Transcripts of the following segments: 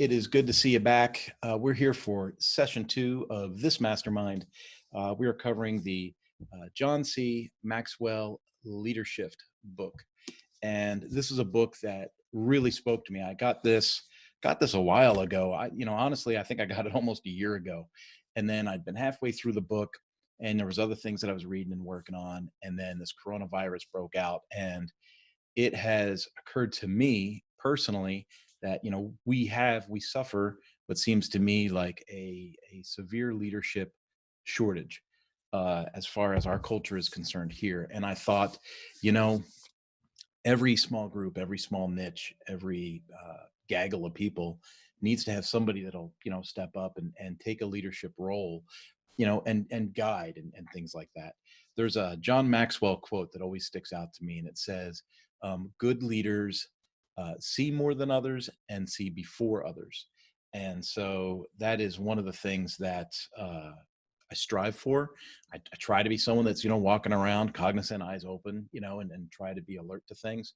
It is good to see you back. We're here for session 2 of this mastermind. We are covering the John C. Maxwell Leadershift book. And this is a book that really spoke to me. I got this a while ago. Honestly, I think I got it almost a year ago. And then I'd been halfway through the book and there was other things that I was reading and working on. And then this coronavirus broke out, and it has occurred to me personally that we suffer what seems to me like a severe leadership shortage as far as our culture is concerned here. And I thought, you know every small group, every small niche, every gaggle of people needs to have somebody that'll step up and take a leadership role, and guide and things like that. There's a John Maxwell quote that always sticks out to me, and it says, good leaders see more than others and see before others. And so that is one of the things that I strive for. I try to be someone that's, walking around cognizant, eyes open, and try to be alert to things.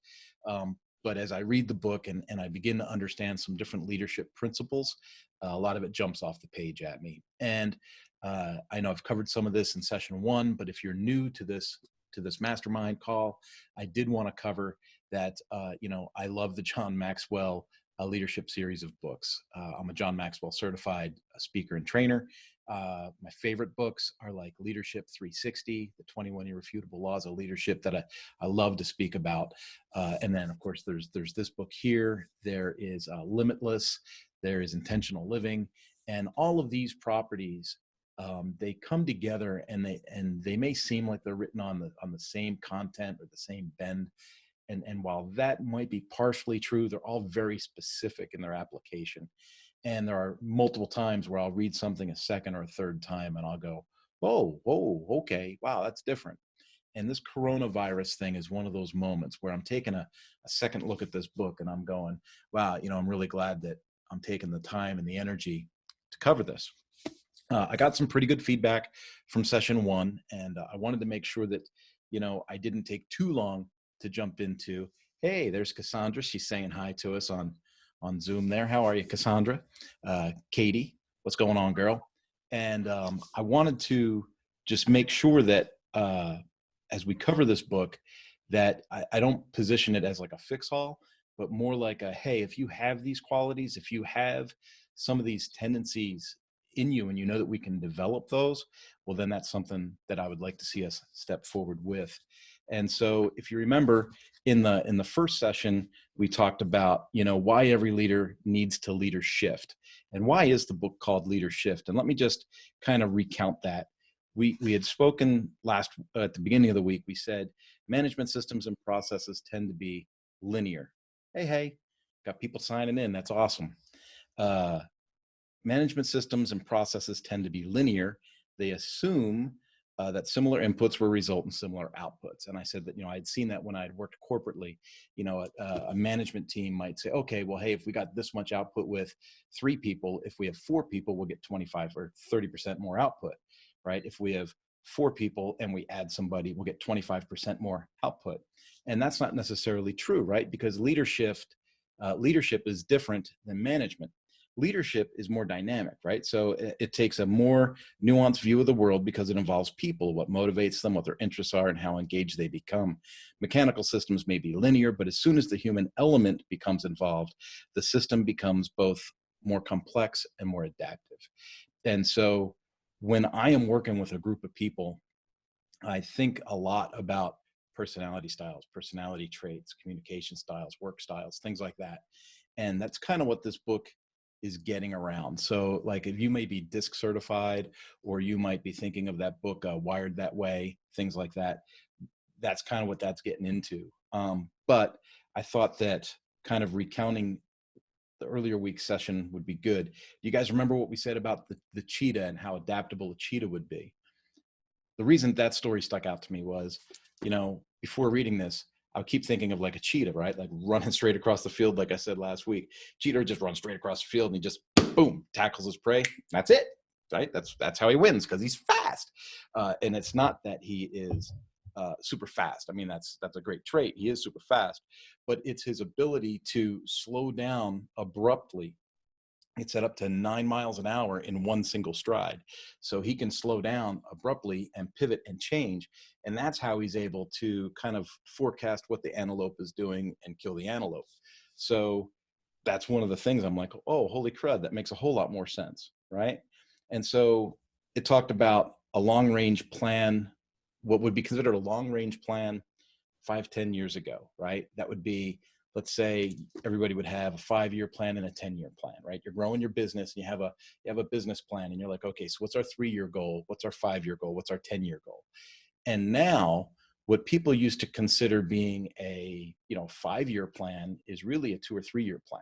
But as I read the book and I begin to understand some different leadership principles, a lot of it jumps off the page at me. And I know I've covered some of this in session 1, but if you're new to this mastermind call, I did want to cover that. I love the John Maxwell leadership series of books. I'm a John Maxwell certified speaker and trainer. My favorite books are like Leadership 360, the 21 Irrefutable Laws of Leadership that I love to speak about. And then, of course, there's this book here. There is Limitless. There is Intentional Living. And all of these properties, they come together, and they may seem like they're written on the same content or the same bend. And while that might be partially true, they're all very specific in their application. And there are multiple times where I'll read something a second or a third time and I'll go, whoa, okay, wow, that's different. And this coronavirus thing is one of those moments where I'm taking a second look at this book and I'm going, wow, I'm really glad that I'm taking the time and the energy to cover this. I got some pretty good feedback from session 1, and I wanted to make sure that, I didn't take too long to jump into, hey, there's Cassandra. She's saying hi to us on Zoom there. How are you, Cassandra? Katie, what's going on, girl? And I wanted to just make sure that as we cover this book, that I don't position it as like a fix-all, but more like a, hey, if you have these qualities, if you have some of these tendencies in you and you know that we can develop those, well, then that's something that I would like to see us step forward with. And so if you remember in the first session, we talked about, why every leader needs to leader shift. And why is the book called Leadershift? And let me just kind of recount that. We had spoken at the beginning of the week, we said management systems and processes tend to be linear. Hey, got people signing in. That's awesome. Management systems and processes tend to be linear. They assume that similar inputs will result in similar outputs. And I said that, I'd seen that when I'd worked corporately. A management team might say, okay, well, hey, if we got this much output with 3 people, if we have 4 people, we'll get 25 or 30% more output, right? If we have 4 people and we add somebody, we'll get 25% more output. And that's not necessarily true, right? Because leadership is different than management. Leadership is more dynamic, right? So it takes a more nuanced view of the world because it involves people, what motivates them, what their interests are, and how engaged they become. Mechanical systems may be linear, but as soon as the human element becomes involved, the system becomes both more complex and more adaptive. And so when I am working with a group of people, I think a lot about personality styles, personality traits, communication styles, work styles, things like that. And that's kind of what this book is getting around. So like if you may be DISC certified, or you might be thinking of that book, Wired That Way, things like that, that's kind of what that's getting into. But I thought that kind of recounting the earlier week session would be good. Do you guys remember what we said about the cheetah and how adaptable a cheetah would be? The reason that story stuck out to me was, before reading this, I would keep thinking of like a cheetah, right? Like running straight across the field, like I said last week. Cheetah just runs straight across the field and he just, boom, tackles his prey. That's it, right? That's how he wins, because he's fast. And it's not that he is super fast. I mean, that's a great trait. He is super fast, but it's his ability to slow down abruptly It's set up to 9 miles an hour in one single stride. So he can slow down abruptly and pivot and change. And that's how he's able to kind of forecast what the antelope is doing and kill the antelope. So that's one of the things I'm like, oh, holy crud, that makes a whole lot more sense, right? And so it talked about a long range plan, what would be considered a long range plan 5-10 years ago, right? That would be, let's say everybody would have a 5-year plan and a 10-year plan, right? You're growing your business and you have a business plan and you're like, okay, so what's our 3-year goal? What's our 5-year goal? What's our 10-year goal? And now what people used to consider being a, 5-year plan is really a 2 or 3-year plan,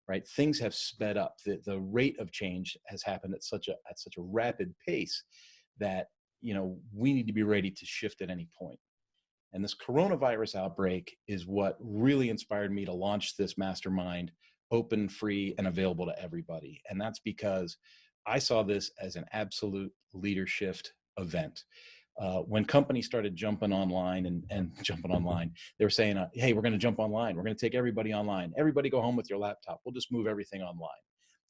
right? Things have sped up. The rate of change has happened at such a rapid pace that, we need to be ready to shift at any point. And this coronavirus outbreak is what really inspired me to launch this mastermind, open, free, and available to everybody. And that's because I saw this as an absolute Leadershift event. When companies started jumping online and jumping online, they were saying, hey, we're going to jump online. We're going to take everybody online. Everybody go home with your laptop. We'll just move everything online.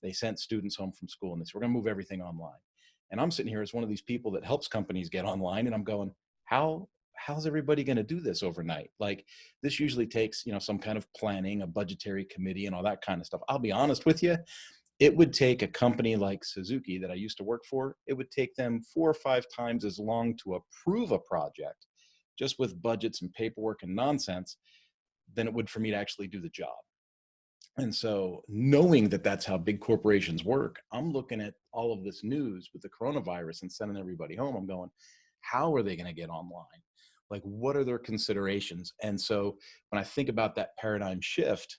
They sent students home from school and they said, we're going to move everything online. And I'm sitting here as one of these people that helps companies get online. And I'm going, how's everybody going to do this overnight? Like, this usually takes, some kind of planning, a budgetary committee and all that kind of stuff. I'll be honest with you. It would take a company like Suzuki that I used to work for, it would take them 4 or 5 times as long to approve a project just with budgets and paperwork and nonsense than it would for me to actually do the job. And so knowing that that's how big corporations work, I'm looking at all of this news with the coronavirus and sending everybody home. I'm going, how are they going to get online? Like, what are their considerations? And so when I think about that paradigm shift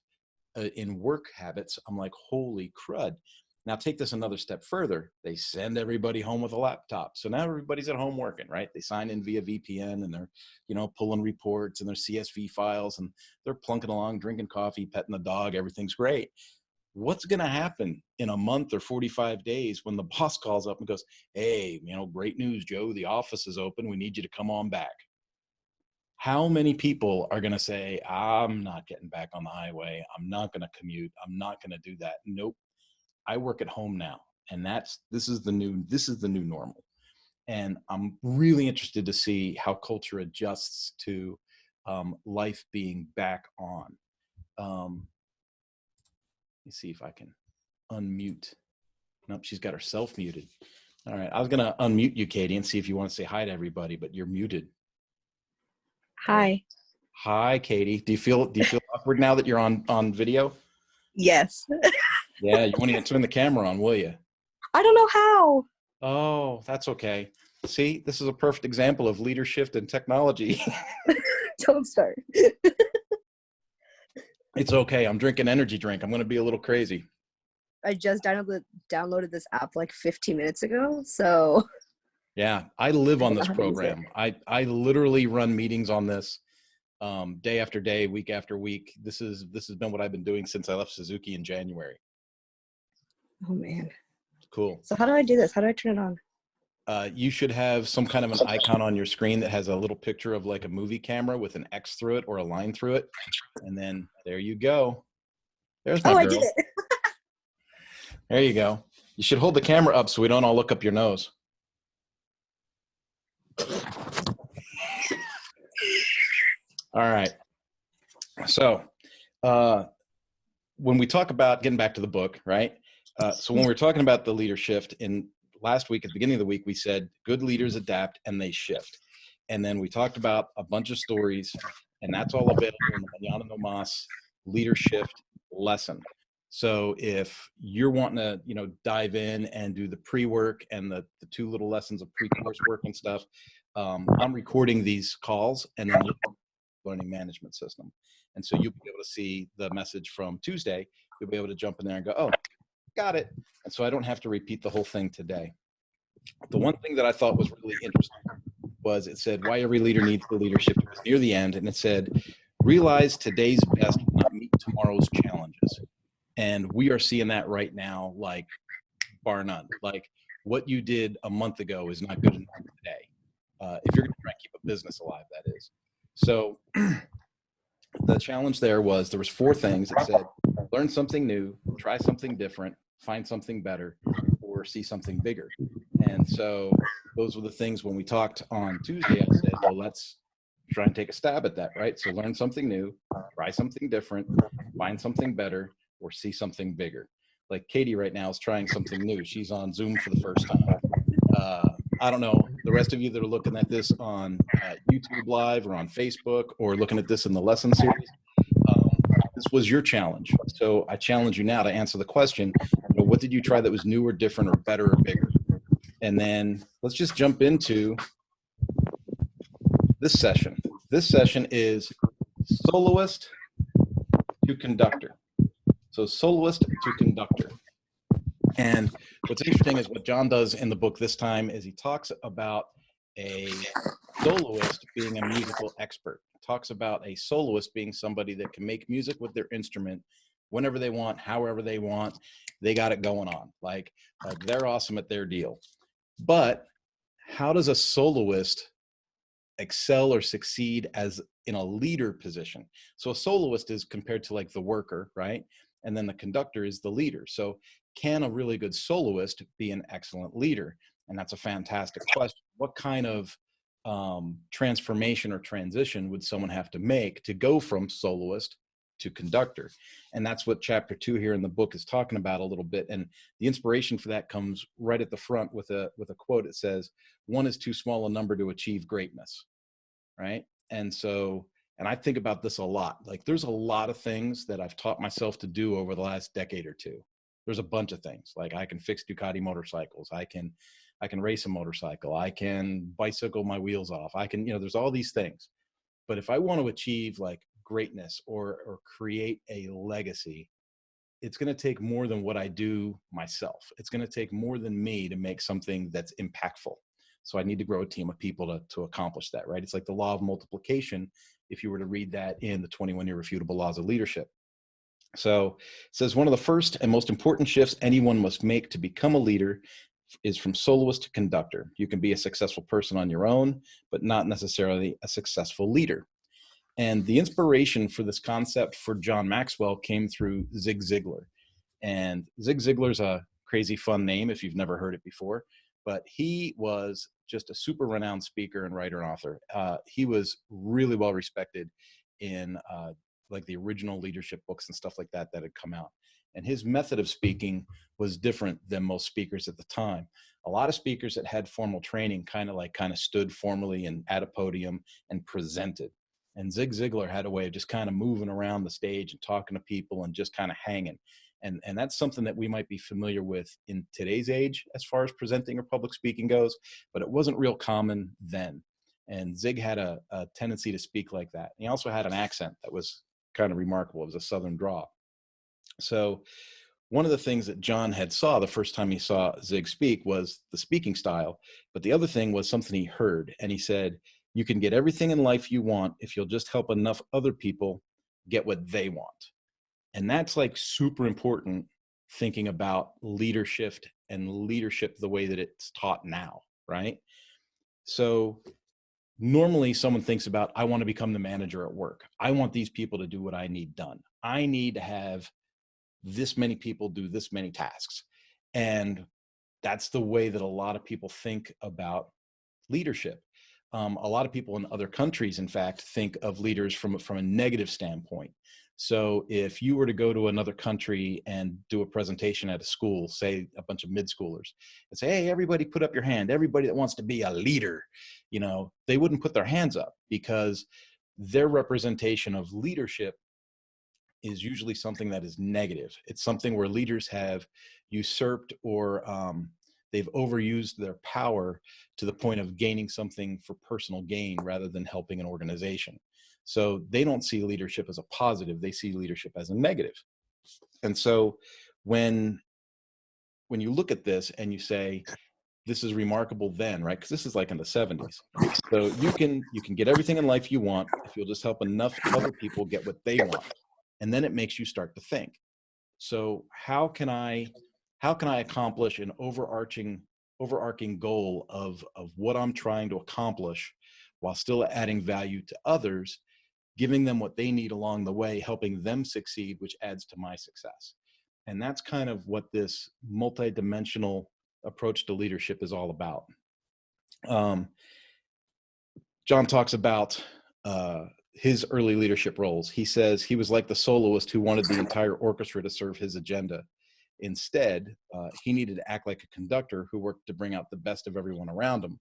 in work habits, I'm like, holy crud. Now take this another step further. They send everybody home with a laptop. So now everybody's at home working, right? They sign in via VPN and they're, pulling reports and their CSV files and they're plunking along, drinking coffee, petting the dog. Everything's great. What's going to happen in a month or 45 days when the boss calls up and goes, hey, great news, Joe, the office is open. We need you to come on back. How many people are going to say, I'm not getting back on the highway. I'm not going to commute. I'm not going to do that. Nope. I work at home now. And this is the new normal. And I'm really interested to see how culture adjusts to life being back on. Let me see if I can unmute. Nope, she's got herself muted. All right. I was going to unmute you, Katie, and see if you want to say hi to everybody, but you're muted. Hi. Hi, Katie. Do you feel awkward now that you're on video? Yes. Yeah, you won't even turn the camera on, will you? I don't know how. Oh, that's okay. See, this is a perfect example of Leadershift and technology. Don't start. It's okay. I'm drinking energy drink. I'm going to be a little crazy. I just downloaded this app like 15 minutes ago, so. Yeah, I live on this program. I literally run meetings on this day after day, week after week. This has been what I've been doing since I left Suzuki in January. Oh man. Cool. So how do I do this? How do I turn it on? You should have some kind of an icon on your screen that has a little picture of like a movie camera with an X through it or a line through it. And then there you go. There's my girl. I did it. There you go. You should hold the camera up so we don't all look up your nose. All right. So when we talk about getting back to the book, right? So when we're talking about the Leadershift, in last week, at the beginning of the week, we said good leaders adapt and they shift. And then we talked about a bunch of stories, and that's all available in the Manana no Mas Leadershift lesson. So if you're wanting to, dive in and do the pre-work and the 2 little lessons of pre-course work and stuff, I'm recording these calls and then learning management system. And so you'll be able to see the message from Tuesday. You'll be able to jump in there and go, oh, got it. And so I don't have to repeat the whole thing today. The one thing that I thought was really interesting was it said, why every leader needs the leadership. It was near the end. And it said, realize today's best will not meet tomorrow's challenges. And we are seeing that right now, like bar none. Like what you did a month ago is not good enough today. If you're going to try and keep a business alive, that is. So the challenge there was 4 things. It said, learn something new, try something different, find something better, or see something bigger. And so those were the things when we talked on Tuesday, I said, well, let's try and take a stab at that, right? So learn something new, try something different, find something better, or see something bigger. Like Katie right now is trying something new. She's on Zoom for the first time. I don't know, the rest of you that are looking at this on YouTube Live or on Facebook or looking at this in the lesson series, this was your challenge. So I challenge you now to answer the question, what did you try that was new or different or better or bigger? And then let's just jump into this session. This session is Soloist to Conductor. So Soloist to Conductor. And what's interesting is what John does in the book this time is he talks about a soloist being a musical expert. Talks about a soloist being somebody that can make music with their instrument whenever they want, however they want. They got it going on. Like they're awesome at their deal. But how does a soloist excel or succeed as in a leader position? So a soloist is compared to like the worker, right? And then the conductor is the leader. So can a really good soloist be an excellent leader? And that's a fantastic question. What kind of transformation or transition would someone have to make to go from soloist to conductor? And that's what chapter 2 here in the book is talking about a little bit. And the inspiration for that comes right at the front with a quote. It says, "One is too small a number to achieve greatness." Right? And so, and I think about this a lot. Like there's a lot of things that I've taught myself to do over the last decade or two. There's a bunch of things. Like I can fix Ducati motorcycles. I can race a motorcycle. I can bicycle my wheels off. I can, there's all these things. But if I want to achieve like greatness or create a legacy, it's going to take more than what I do myself. It's going to take more than me to make something that's impactful. So I need to grow a team of people to accomplish that, right? It's like the law of multiplication, if you were to read that in the 21 Irrefutable Laws of Leadership. So it says, one of the first and most important shifts anyone must make to become a leader is from soloist to conductor. You can be a successful person on your own, but not necessarily a successful leader. And the inspiration for this concept for John Maxwell came through Zig Ziglar. And Zig Ziglar's a crazy fun name if you've never heard it before, but he was just a super renowned speaker and writer and author. He was really well respected in like the original leadership books and stuff like that had come out. And his method of speaking was different than most speakers at the time. A lot of speakers that had formal training kind of stood formally and at a podium and presented. And Zig Ziglar had a way of just kind of moving around the stage and talking to people and just kind of hanging. And that's something that we might be familiar with in today's age as far as presenting or public speaking goes, but it wasn't real common then. And Zig had a tendency to speak like that. He also had an accent that was kind of remarkable. It was a Southern drawl. So one of the things that John had saw the first time he saw Zig speak was the speaking style. But the other thing was something he heard. And he said, you can get everything in life you want if you'll just help enough other people get what they want. And that's like super important thinking about leadership and leadership the way that it's taught now, right? So normally someone thinks about, I want to become the manager at work. I want these people to do what I need done. I need to have this many people do this many tasks. And that's the way that a lot of people think about leadership. A lot of people in other countries, in fact, think of leaders from a negative standpoint. So if you were to go to another country and do a presentation at a school, say a bunch of mid-schoolers, and say, hey, everybody put up your hand, everybody that wants to be a leader, they wouldn't put their hands up because their representation of leadership is usually something that is negative. It's something where leaders have usurped or they've overused their power to the point of gaining something for personal gain rather than helping an organization. So they don't see leadership as a positive, they see leadership as a negative. And so when you look at this and you say, this is remarkable then, right? Because this is like in the 70s. So you can get everything in life you want if you'll just help enough other people get what they want. And then it makes you start to think. So how can I accomplish an overarching goal of what I'm trying to accomplish while still adding value to others, giving them what they need along the way, helping them succeed, which adds to my success. And that's kind of what this multidimensional approach to leadership is all about. John talks about his early leadership roles. He says he was like the soloist who wanted the entire orchestra to serve his agenda. Instead, he needed to act like a conductor who worked to bring out the best of everyone around him.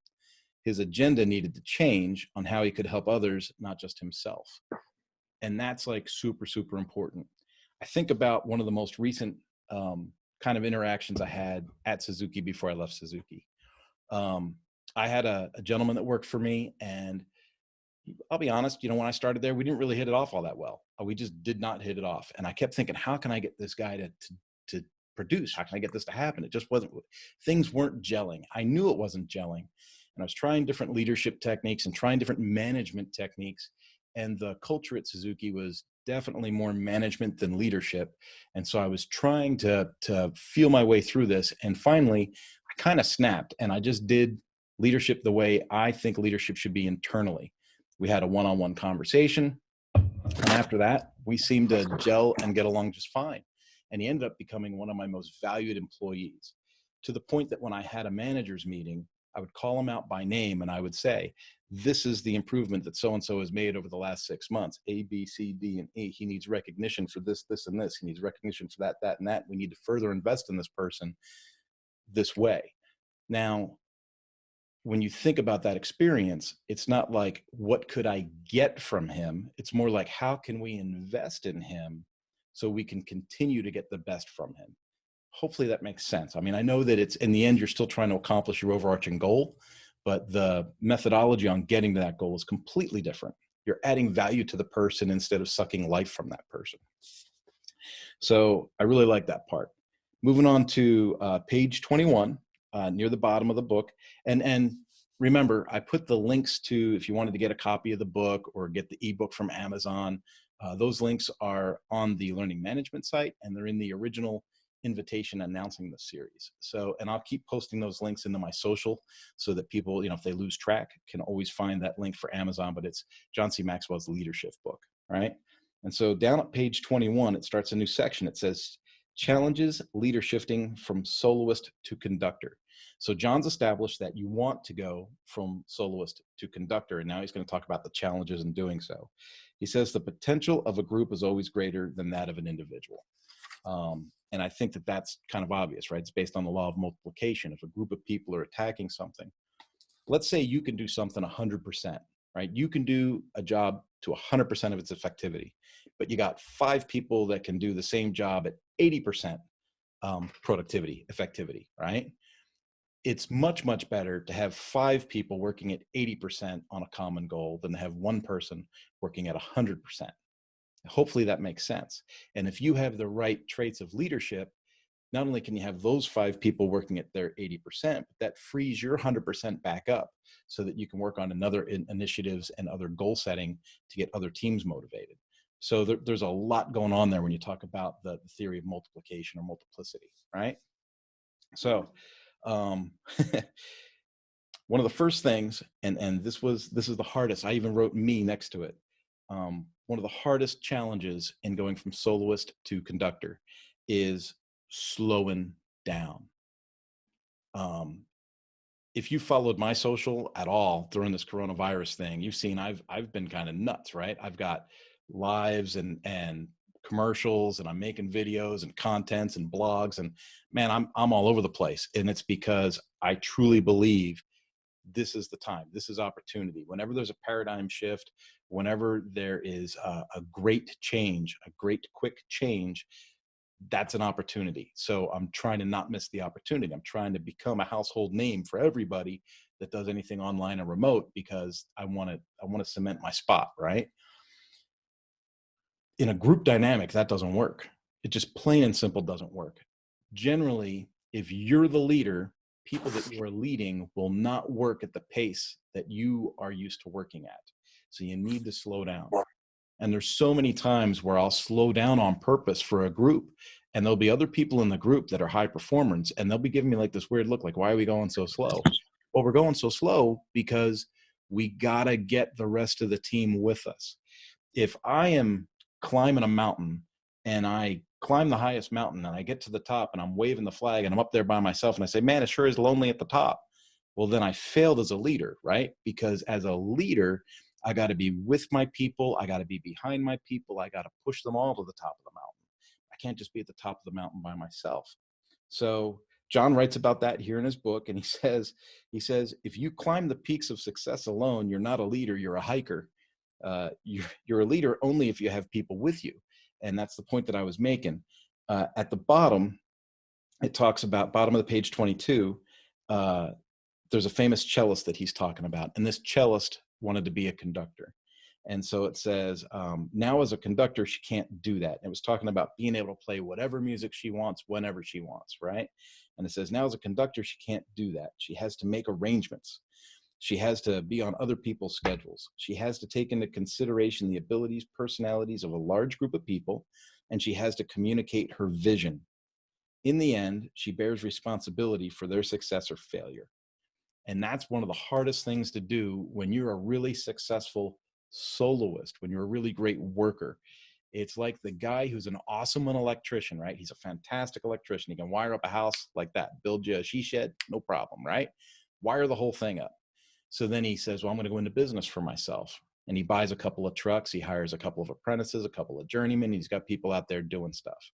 His agenda needed to change on how he could help others, not just himself. And that's like super, super important. I think about one of the most recent kind of interactions I had at Suzuki before I left Suzuki. I had a gentleman that worked for me, and I'll be honest, when I started there, we didn't really hit it off all that well. We just did not hit it off. And I kept thinking, how can I get this guy to produce? How can I get this to happen? It just wasn't, things weren't gelling. I knew it wasn't gelling. And I was trying different leadership techniques and trying different management techniques. And the culture at Suzuki was definitely more management than leadership. And so I was trying to feel my way through this. And finally, I kind of snapped, and I just did leadership the way I think leadership should be internally. We had a one-on-one conversation. And after that, we seemed to gel and get along just fine. And he ended up becoming one of my most valued employees, to the point that when I had a manager's meeting, I would call him out by name and I would say, this is the improvement that so-and-so has made over the last 6 months, A, B, C, D, and E. He needs recognition for this, this, and this. He needs recognition for that, that, and that. We need to further invest in this person this way. Now, when you think about that experience, it's not like, what could I get from him? It's more like, how can we invest in him so we can continue to get the best from him? Hopefully that makes sense. I mean, I know that it's, in the end, you're still trying to accomplish your overarching goal, but the methodology on getting to that goal is completely different. You're adding value to the person instead of sucking life from that person. So I really like that part. Moving on to page 21, near the bottom of the book. And remember, I put the links to, if you wanted to get a copy of the book or get the ebook from Amazon, those links are on the Learning Management site, and they're in the original invitation announcing the series. So, and I'll keep posting those links into my social so that people, if they lose track, can always find that link for Amazon, but it's John C. Maxwell's Leadershift book, right? And so down at page 21, it starts a new section. It says, Challenges Leadershifting from Soloist to Conductor. So John's established that you want to go from soloist to conductor, and now he's going to talk about the challenges in doing so. He says the potential of a group is always greater than that of an individual. And I think that that's kind of obvious, right? It's based on the law of multiplication. If a group of people are attacking something, let's say you can do something 100%, right? You can do a job to 100% of its effectivity, but you got 5 people that can do the same job at 80% productivity, effectivity, right? It's much, much better to have 5 people working at 80% on a common goal than to have 1 person working at 100%. Hopefully that makes sense. And if you have the right traits of leadership, not only can you have those 5 people working at their 80%, but that frees your 100% back up so that you can work on another initiatives and other goal setting to get other teams motivated. So there's a lot going on there when you talk about the theory of multiplication or multiplicity, right? So one of the first things, and this is the hardest, I even wrote me next to it. One of the hardest challenges in going from soloist to conductor is slowing down. If you followed my social at all during this coronavirus thing, you've seen I've been kind of nuts, right? I've got lives and commercials, and I'm making videos and contents and blogs, and man, I'm all over the place. And it's because I truly believe this is the time. This is opportunity. Whenever there's a paradigm shift, whenever there is a great change, a great quick change, that's an opportunity. So I'm trying to not miss the opportunity. I'm trying to become a household name for everybody that does anything online or remote, because I want to cement my spot, right? In a group dynamic, that doesn't work. It just plain and simple doesn't work. Generally, if you're the leader, people that you are leading will not work at the pace that you are used to working at. So you need to slow down. And there's so many times where I'll slow down on purpose for a group, and there'll be other people in the group that are high performers, and they'll be giving me like this weird look, like, why are we going so slow? Well, we're going so slow because we gotta get the rest of the team with us. If I am climbing a mountain and I climb the highest mountain and I get to the top and I'm waving the flag and I'm up there by myself and I say, man, it sure is lonely at the top. Well, then I failed as a leader, right? Because as a leader, I got to be with my people. I got to be behind my people. I got to push them all to the top of the mountain. I can't just be at the top of the mountain by myself. So John writes about that here in his book. And he says, if you climb the peaks of success alone, you're not a leader, you're a hiker. You're a leader only if you have people with you. And that's the point that I was making. At the bottom, it talks about, bottom of the page 22, there's a famous cellist that he's talking about. And this cellist wanted to be a conductor. And so it says, now as a conductor, she can't do that. It was talking about being able to play whatever music she wants, whenever she wants, right? And it says, now as a conductor, she can't do that. She has to make arrangements. She has to be on other people's schedules. She has to take into consideration the abilities, personalities of a large group of people, and she has to communicate her vision. In the end, she bears responsibility for their success or failure. And that's one of the hardest things to do when you're a really successful soloist, when you're a really great worker. It's like the guy who's an awesome electrician, right? He's a fantastic electrician. He can wire up a house like that, build you a she shed, no problem, right? Wire the whole thing up. So then he says, well, I'm going to go into business for myself. And he buys a couple of trucks. He hires a couple of apprentices, a couple of journeymen. He's got people out there doing stuff.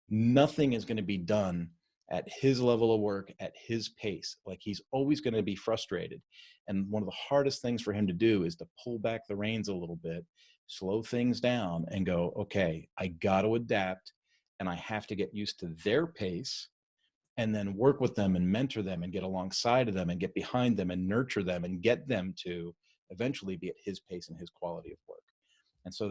Nothing is going to be done at his level of work, at his pace. Like, he's always going to be frustrated. And one of the hardest things for him to do is to pull back the reins a little bit, slow things down and go, okay, I got to adapt and I have to get used to their pace, and then work with them and mentor them and get alongside of them and get behind them and nurture them and get them to eventually be at his pace and his quality of work. And so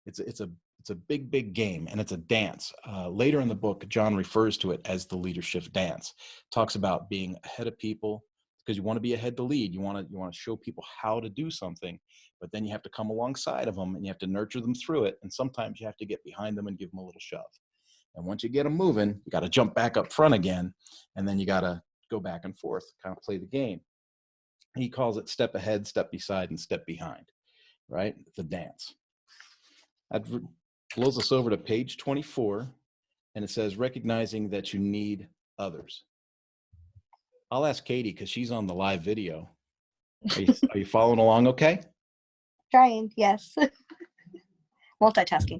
it's a big game, and it's a dance. Later in the book, John refers to it as the leadership dance. Talks about being ahead of people, because you want to be ahead to lead. You want to show people how to do something, but then you have to come alongside of them and you have to nurture them through it. And sometimes you have to get behind them and give them a little shove. And once you get them moving, you got to jump back up front again, and then you got to go back and forth, kind of play the game. He calls it step ahead, step beside, and step behind, right? The dance. That blows us over to page 24, and it says, recognizing that you need others. I'll ask Katie, because she's on the live video. Are you following along okay? Trying, yes. Multitasking.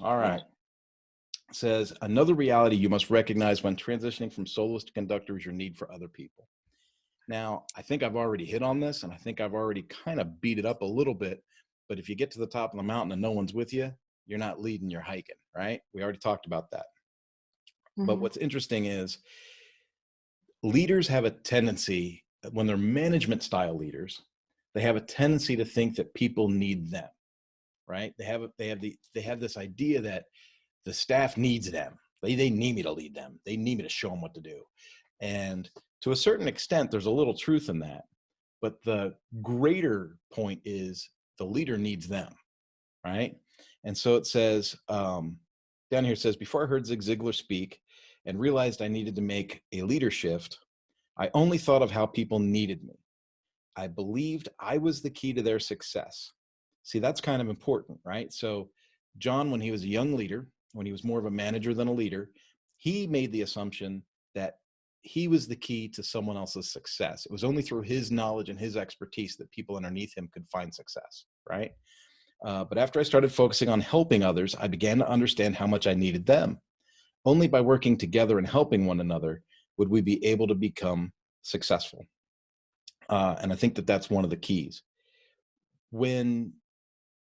All right. It says, another reality you must recognize when transitioning from soloist to conductor is your need for other people. Now, I think I've already hit on this, and I think I've already kind of beat it up a little bit. But if you get to the top of the mountain and no one's with you, you're not leading, you're hiking, right? We already talked about that. Mm-hmm. But what's interesting is leaders have a tendency, when they're management style leaders, they have a tendency to think that people need them, right? They have this idea that the staff needs them. They need me to lead them. They need me to show them what to do. And to a certain extent, there's a little truth in that. But the greater point is the leader needs them, right? And so it says, down here it says, before I heard Zig Ziglar speak and realized I needed to make a leader shift, I only thought of how people needed me. I believed I was the key to their success. See, that's kind of important, right? So John, when he was a young leader, when he was more of a manager than a leader, he made the assumption that he was the key to someone else's success. It was only through his knowledge and his expertise that people underneath him could find success, right? But after I started focusing on helping others, I began to understand how much I needed them. Only by working together and helping one another would we be able to become successful. And I think that that's one of the keys. When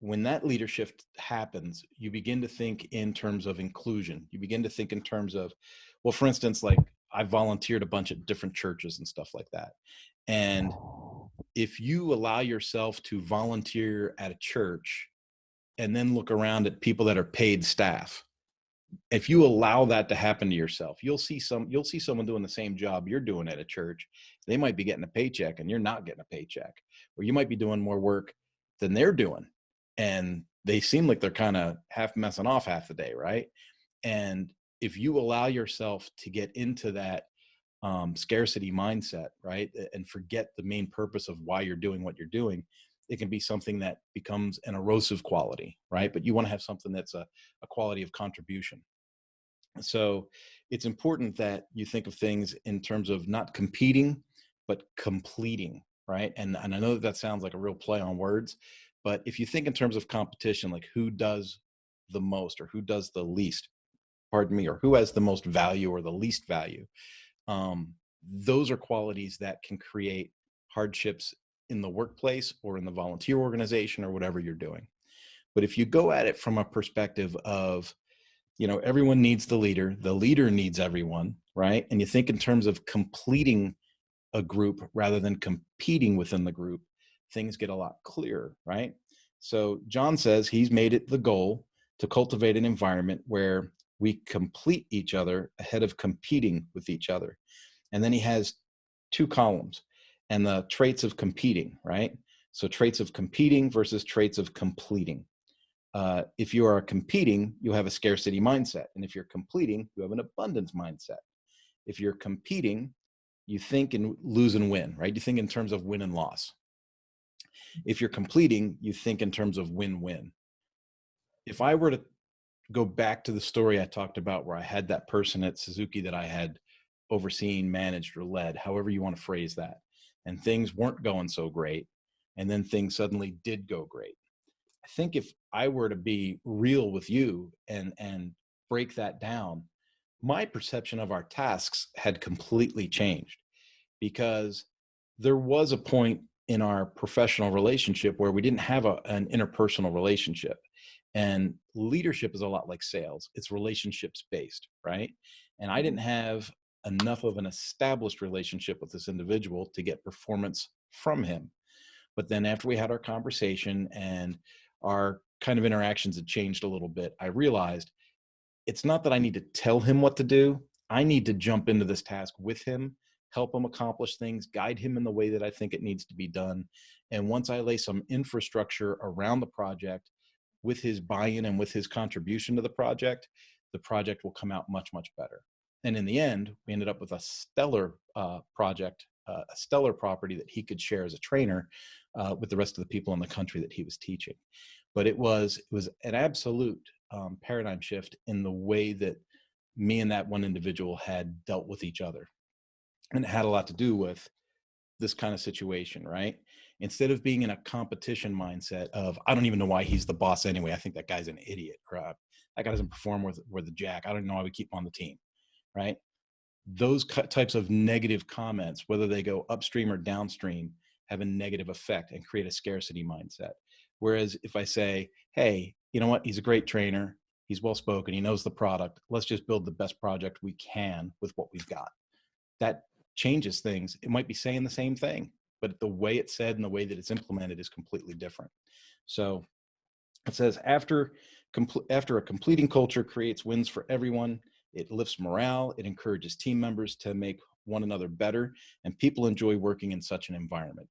that leadership happens, you begin to think in terms of inclusion. You begin to think in terms of, well, for instance, like I volunteered a bunch of different churches and stuff like that. And if you allow yourself to volunteer at a church and then look around at people that are paid staff, if you allow that to happen to yourself, you'll see someone doing the same job you're doing at a church. They might be getting a paycheck and you're not getting a paycheck, or you might be doing more work than they're doing. And they seem like they're kind of half messing off half the day, right? And if you allow yourself to get into that scarcity mindset, right, and forget the main purpose of why you're doing what you're doing, It can be something that becomes an erosive quality, right? But you want to have something that's a quality of contribution. So it's important that you think of things in terms of not competing, but completing, right? And I know that sounds like a real play on words, but if you think in terms of competition, like who does the most or who does the least, pardon me, or who has the most value or the least value, um, those are qualities that can create hardships in the workplace or in the volunteer organization or whatever you're doing. But if you go at it from a perspective of, everyone needs the leader needs everyone, right? And you think in terms of completing a group rather than competing within the group, things get a lot clearer, right? So John says he's made it the goal to cultivate an environment where we complete each other ahead of competing with each other. And then he has two columns and the traits of competing, right? So traits of competing versus traits of completing. If you are competing, you have a scarcity mindset. And if you're completing, you have an abundance mindset. If you're competing, you think in lose and win, right? You think in terms of win and loss. If you're completing, you think in terms of win-win. If I were to go back to the story I talked about where I had that person at Suzuki that I had overseen, managed, or led, however you want to phrase that, and things weren't going so great, and then things suddenly did go great. I think if I were to be real with you and break that down, my perception of our tasks had completely changed, because there was a point in our professional relationship where we didn't have an interpersonal relationship. And leadership is a lot like sales. It's relationships based, right? And I didn't have enough of an established relationship with this individual to get performance from him. But then after we had our conversation and our kind of interactions had changed a little bit, I realized it's not that I need to tell him what to do. I need to jump into this task with him, help him accomplish things, guide him in the way that I think it needs to be done. And once I lay some infrastructure around the project with his buy-in and with his contribution to the project will come out much, much better. And in the end, we ended up with a stellar project, a stellar property that he could share as a trainer with the rest of the people in the country that he was teaching. But it was an absolute paradigm shift in the way that me and that one individual had dealt with each other. And it had a lot to do with this kind of situation, right? Instead of being in a competition mindset of, I don't even know why he's the boss anyway. I think that guy's an idiot. Or that guy doesn't perform worth the jack. I don't know why we keep him on the team, right? Those types of negative comments, whether they go upstream or downstream, have a negative effect and create a scarcity mindset. Whereas if I say, hey, you know what? He's a great trainer. He's well-spoken. He knows the product. Let's just build the best project we can with what we've got. That changes things. It might be saying the same thing, but the way it's said and the way that it's implemented is completely different. So it says, after a completing culture creates wins for everyone, it lifts morale, it encourages team members to make one another better, and people enjoy working in such an environment.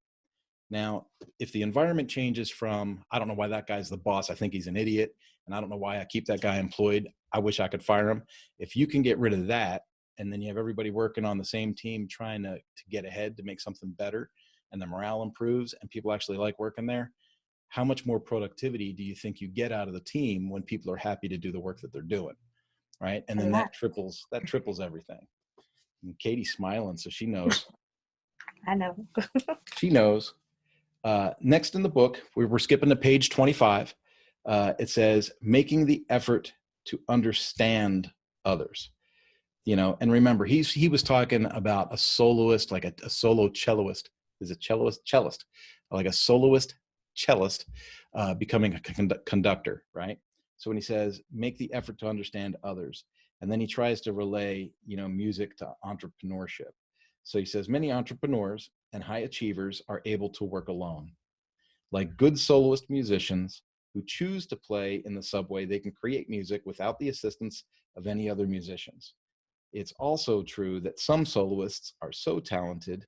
Now, if the environment changes from, I don't know why that guy's the boss, I think he's an idiot, and I don't know why I keep that guy employed, I wish I could fire him. If you can get rid of that, and then you have everybody working on the same team trying to get ahead to make something better, and the morale improves and people actually like working there, how much more productivity do you think you get out of the team when people are happy to do the work that they're doing, right? And then that triples everything. And Katie's smiling, so she knows. I know. She knows. Next in the book, we're skipping to page 25. It says, making the effort to understand others. And remember, he was talking about a soloist, like a solo celloist. Is it cellist, like a soloist cellist becoming a conductor, right? So when he says, make the effort to understand others, and then he tries to relay, music to entrepreneurship. So he says, many entrepreneurs and high achievers are able to work alone. Like good soloist musicians who choose to play in the subway, they can create music without the assistance of any other musicians. It's also true that some soloists are so talented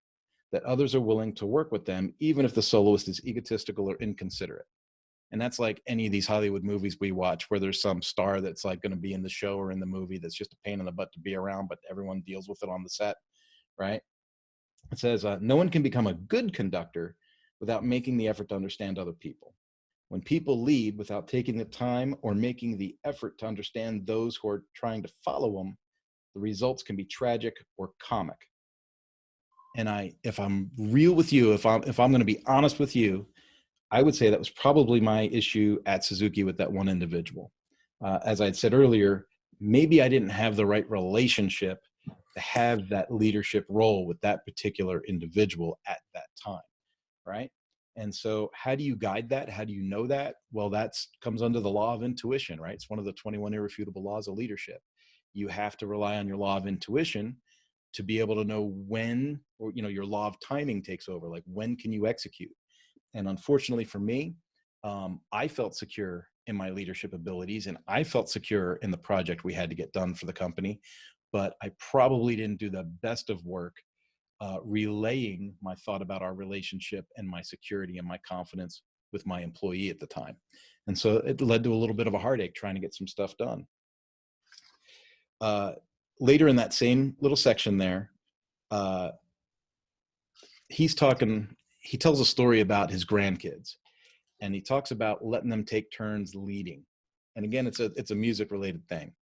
that others are willing to work with them, even if the soloist is egotistical or inconsiderate. And that's like any of these Hollywood movies we watch where there's some star that's like going to be in the show or in the movie that's just a pain in the butt to be around, but everyone deals with it on the set, right? It says, no one can become a good conductor without making the effort to understand other people. When people lead without taking the time or making the effort to understand those who are trying to follow them, the results can be tragic or comic. And if I'm real with you, if I'm going to be honest with you, I would say that was probably my issue at Suzuki with that one individual. As I had said earlier, maybe I didn't have the right relationship to have that leadership role with that particular individual at that time, right? And so how do you guide that? How do you know that? Well, that comes under the law of intuition, right? It's one of the 21 irrefutable laws of leadership. You have to rely on your law of intuition to be able to know when, or, your law of timing takes over, like when can you execute? And unfortunately for me, I felt secure in my leadership abilities, and I felt secure in the project we had to get done for the company, but I probably didn't do the best of work relaying my thought about our relationship and my security and my confidence with my employee at the time. And so it led to a little bit of a heartache trying to get some stuff done. Later in that same little section there, he tells a story about his grandkids, and he talks about letting them take turns leading. And again, it's a music related thing.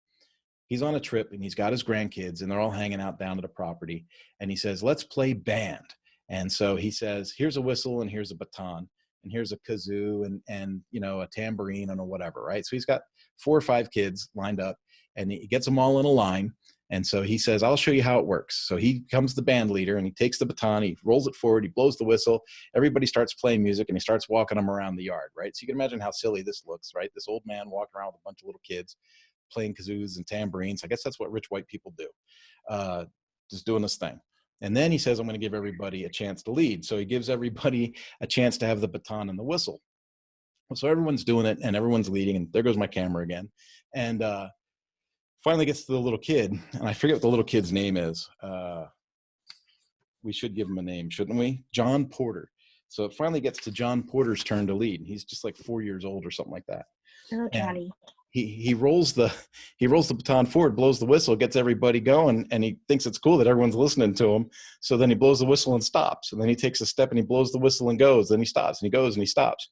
He's on a trip and he's got his grandkids and they're all hanging out down at a property, and he says, let's play band. And so he says, here's a whistle and here's a baton and here's a kazoo and a tambourine and a whatever, right? So he's got 4 or 5 kids lined up and he gets them all in a line. And so he says, I'll show you how it works. So he becomes the band leader and he takes the baton, he rolls it forward, he blows the whistle, everybody starts playing music, and he starts walking them around the yard, right? So you can imagine how silly this looks, right? This old man walking around with a bunch of little kids playing kazoos and tambourines. I guess that's what rich white people do, just doing this thing. And then he says, I'm going to give everybody a chance to lead. So he gives everybody a chance to have the baton and the whistle. So everyone's doing it and everyone's leading, and there goes my camera again. And finally gets to the little kid, and I forget what the little kid's name is. We should give him a name, shouldn't we? John Porter. So it finally gets to John Porter's turn to lead. He's just like 4 years old or something like that. Oh, Johnny. He rolls the baton forward, blows the whistle, gets everybody going, and he thinks it's cool that everyone's listening to him. So then he blows the whistle and stops, and then he takes a step and he blows the whistle and goes. Then he stops and he goes and he stops.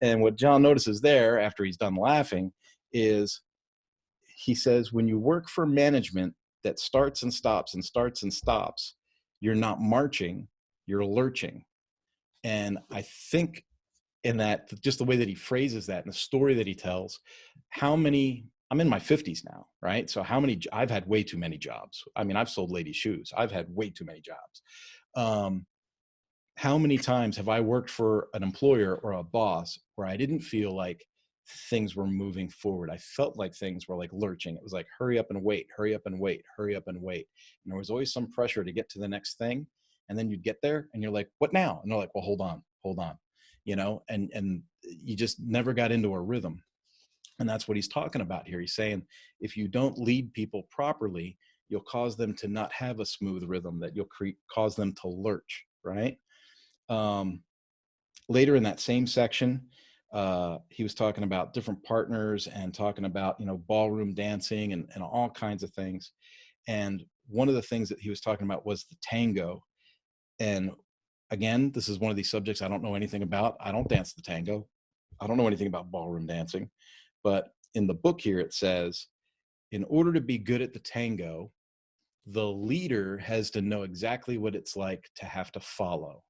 And what John notices there, after he's done laughing, is he says, when you work for management that starts and stops and starts and stops, you're not marching, you're lurching. And I think in that, just the way that he phrases that and the story that he tells, I'm in my 50s now, right? So I've had way too many jobs. I mean, I've sold ladies' shoes. I've had way too many jobs. How many times have I worked for an employer or a boss where I didn't feel like things were moving forward? I felt like things were like lurching. It was like, hurry up and wait, hurry up and wait, hurry up and wait. And there was always some pressure to get to the next thing. And then you'd get there and you're like, what now? And they're like, well, hold on, and you just never got into a rhythm. And that's what he's talking about here. He's saying, if you don't lead people properly, you'll cause them to not have a smooth rhythm, that you'll cause them to lurch, right? Later in that same section, he was talking about different partners and talking about, ballroom dancing and all kinds of things. And one of the things that he was talking about was the tango. And again, this is one of these subjects I don't know anything about. I don't dance the tango. I don't know anything about ballroom dancing. But in the book here, it says, in order to be good at the tango, the leader has to know exactly what it's like to have to follow.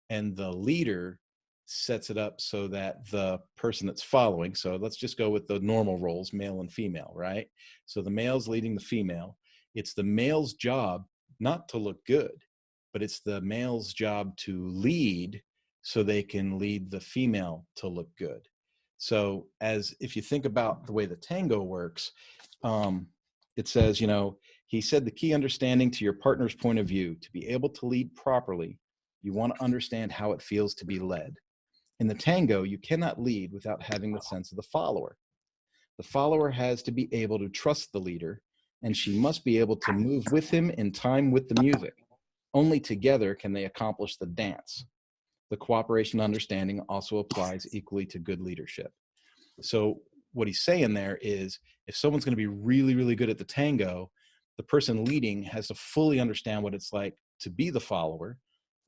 And the leader sets it up so that the person that's following, so let's just go with the normal roles, male and female, right? So the male's leading the female. It's the male's job not to look good, but it's the male's job to lead so they can lead the female to look good. So if you think about the way the tango works, it says, he said, the key understanding to your partner's point of view, to be able to lead properly, you want to understand how it feels to be led. In the tango, you cannot lead without having the sense of the follower. The follower has to be able to trust the leader, and she must be able to move with him in time with the music. Only together can they accomplish the dance. The cooperation understanding also applies equally to good leadership. So what he's saying there is, if someone's going to be really, really good at the tango, the person leading has to fully understand what it's like to be the follower,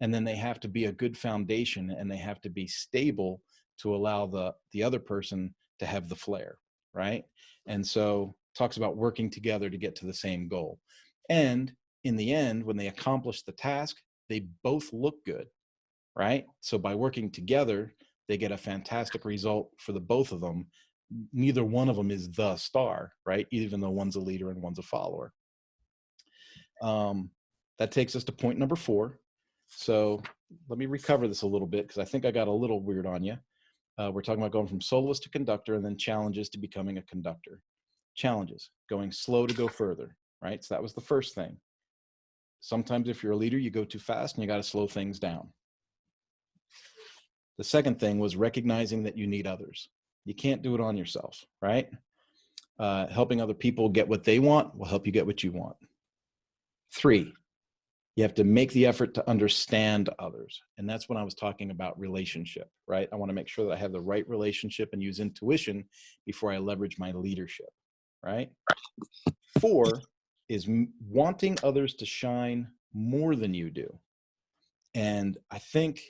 And then they have to be a good foundation, and they have to be stable to allow the other person to have the flair, right? And so talks about working together to get to the same goal. And in the end, when they accomplish the task, they both look good, right? So by working together, they get a fantastic result for the both of them. Neither one of them is the star, right? Even though one's a leader and one's a follower. That takes us to point number 4. So let me recover this a little bit, because I think I got a little weird on you. We're talking about going from soloist to conductor, and then challenges to becoming a conductor. Challenges, going slow to go further, right? So that was the first thing. Sometimes if you're a leader, you go too fast and you got to slow things down. The second thing was recognizing that you need others. You can't do it on yourself, right? Helping other people get what they want will help you get what you want. 3, you have to make the effort to understand others. And that's when I was talking about relationship, right? I want to make sure that I have the right relationship and use intuition before I leverage my leadership, right? 4 is wanting others to shine more than you do. And I think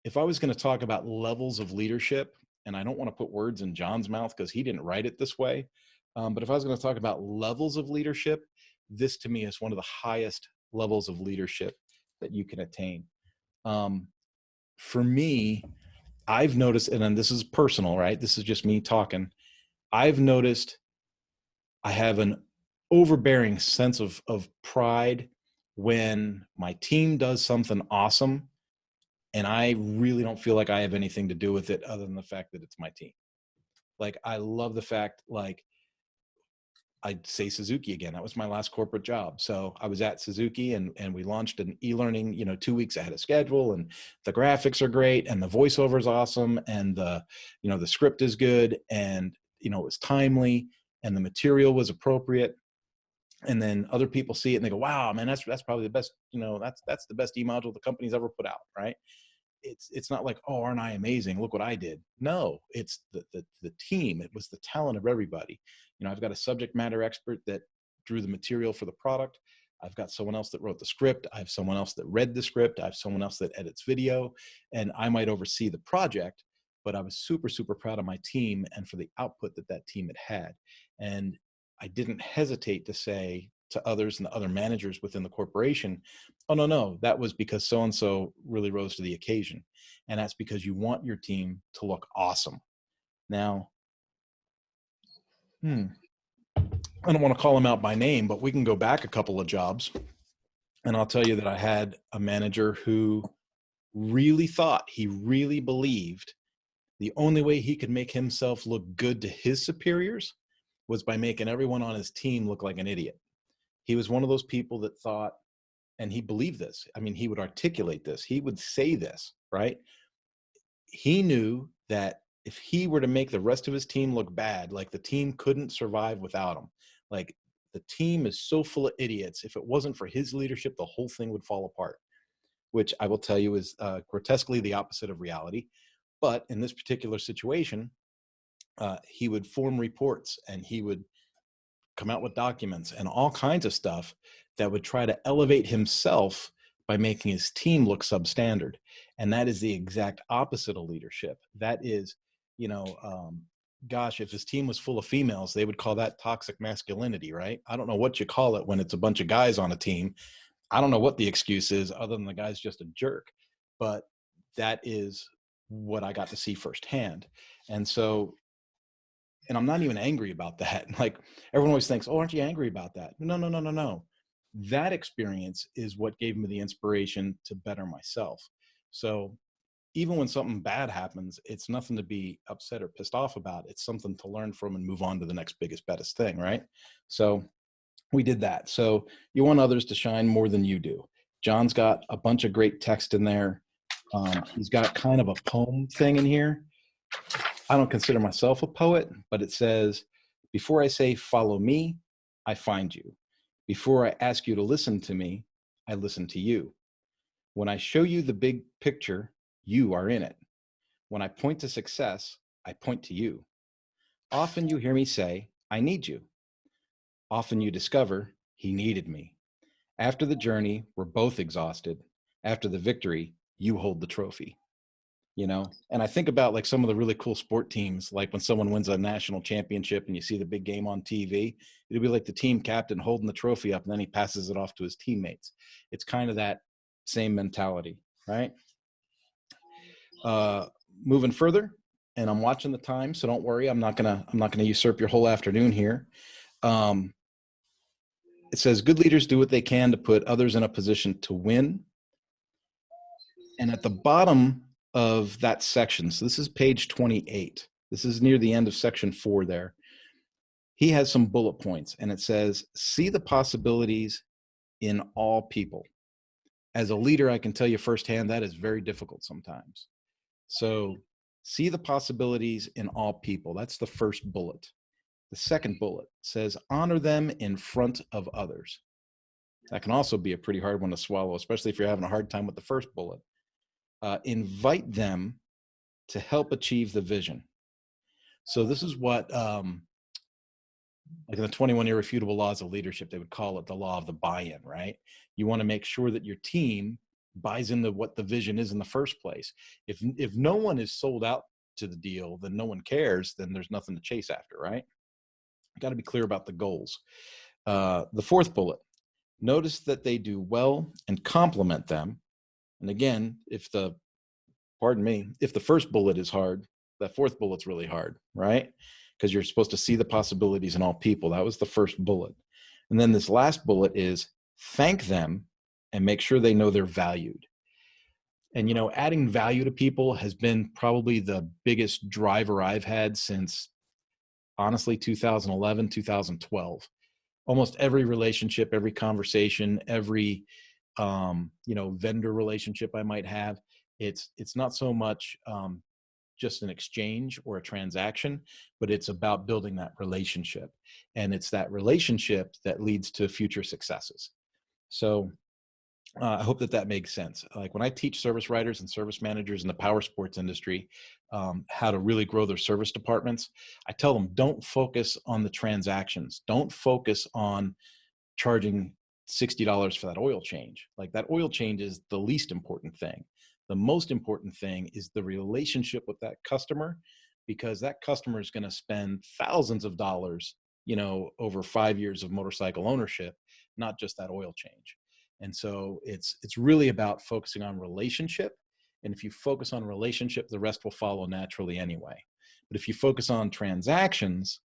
if I was going to talk about levels of leadership, and I don't want to put words in John's mouth because he didn't write it this way, but if I was going to talk about levels of leadership, this to me is one of the highest levels of leadership that you can attain. For me, I've noticed, and then this is personal, right? This is just me talking. I've noticed I have an overbearing sense of pride when my team does something awesome, and I really don't feel like I have anything to do with it other than the fact that it's my team. Like, I love the fact, like, I'd say Suzuki again. That was my last corporate job. So I was at Suzuki, and we launched an e-learning, 2 weeks ahead of schedule, and the graphics are great, and the voiceover is awesome, and the script is good, and, it was timely, and the material was appropriate. And then other people see it and they go, wow, man, that's probably the best, that's the best e-module the company's ever put out, right? It's not like, oh, aren't I amazing? Look what I did. No, it's the team. It was the talent of everybody. I've got a subject matter expert that drew the material for the product. I've got someone else that wrote the script. I have someone else that read the script. I have someone else that edits video, and I might oversee the project, but I was super, super proud of my team and for the output that team had. And I didn't hesitate to say to others and the other managers within the corporation, oh, no, that was because so-and-so really rose to the occasion. And that's because you want your team to look awesome. Now, I don't want to call him out by name, but we can go back a couple of jobs. And I'll tell you that I had a manager who really believed the only way he could make himself look good to his superiors was by making everyone on his team look like an idiot. He was one of those people that thought, and he believed this. I mean, he would articulate this. He would say this, right? He knew that if he were to make the rest of his team look bad, like the team couldn't survive without him. Like, the team is so full of idiots. If it wasn't for his leadership, the whole thing would fall apart, which I will tell you is grotesquely the opposite of reality. But in this particular situation, he would form reports, and he would come out with documents and all kinds of stuff that would try to elevate himself by making his team look substandard. And that is the exact opposite of leadership. That is, gosh, if his team was full of females, they would call that toxic masculinity, right? I don't know what you call it when it's a bunch of guys on a team. I don't know what the excuse is other than the guy's just a jerk, but that is what I got to see firsthand. And so, and I'm not even angry about that. Like, everyone always thinks, oh, aren't you angry about that? No. That experience is what gave me the inspiration to better myself. So even when something bad happens, it's nothing to be upset or pissed off about. It's something to learn from and move on to the next biggest, baddest thing, right? So we did that. So you want others to shine more than you do. John's got a bunch of great text in there. He's got kind of a poem thing in here. I don't consider myself a poet, but it says, before I say, follow me, I find you. Before I ask you to listen to me, I listen to you. When I show you the big picture, you are in it. When I point to success, I point to you. Often you hear me say, I need you. Often you discover, he needed me. After the journey, we're both exhausted. after the victory, you hold the trophy. And I think about like some of the really cool sport teams, like when someone wins a national championship and you see the big game on TV, it'll be like the team captain holding the trophy up and then he passes it off to his teammates. It's kind of that same mentality, right? Moving further, and I'm watching the time, so don't worry, I'm not gonna usurp your whole afternoon here. It says good leaders do what they can to put others in a position to win. And at the bottom of that section, so this is page 28. This is near the end of section 4 there. He has some bullet points, and it says, see the possibilities in all people. As a leader, I can tell you firsthand that is very difficult sometimes. So see the possibilities in all people. That's the first bullet. The second bullet says, honor them in front of others. That can also be a pretty hard one to swallow, especially if you're having a hard time with the first bullet. Invite them to help achieve the vision. So this is what, like in the 21 Irrefutable Laws of Leadership, they would call it the law of the buy-in, right? You want to make sure that your team buys into what the vision is in the first place. If no one is sold out to the deal, then no one cares, then there's nothing to chase after, right? You got to be clear about the goals. The fourth bullet, notice that they do well and compliment them. And again, if the first bullet is hard, that fourth bullet's really hard, right? Because you're supposed to see the possibilities in all people. That was the first bullet. And then this last bullet is thank them and make sure they know they're valued. And, adding value to people has been probably the biggest driver I've had since, honestly, 2011, 2012. Almost every relationship, every conversation, every, vendor relationship I might have, it's not so much just an exchange or a transaction, but it's about building that relationship. And it's that relationship that leads to future successes. So I hope that makes sense. Like when I teach service writers and service managers in the power sports industry, how to really grow their service departments, I tell them, don't focus on the transactions. Don't focus on charging $60 for that oil change. Like that oil change is the least important thing. The most important thing is the relationship with that customer, because that customer is going to spend thousands of dollars, over 5 years of motorcycle ownership, not just that oil change. And so it's really about focusing on relationship. And if you focus on relationship, the rest will follow naturally anyway. But if you focus on transactions,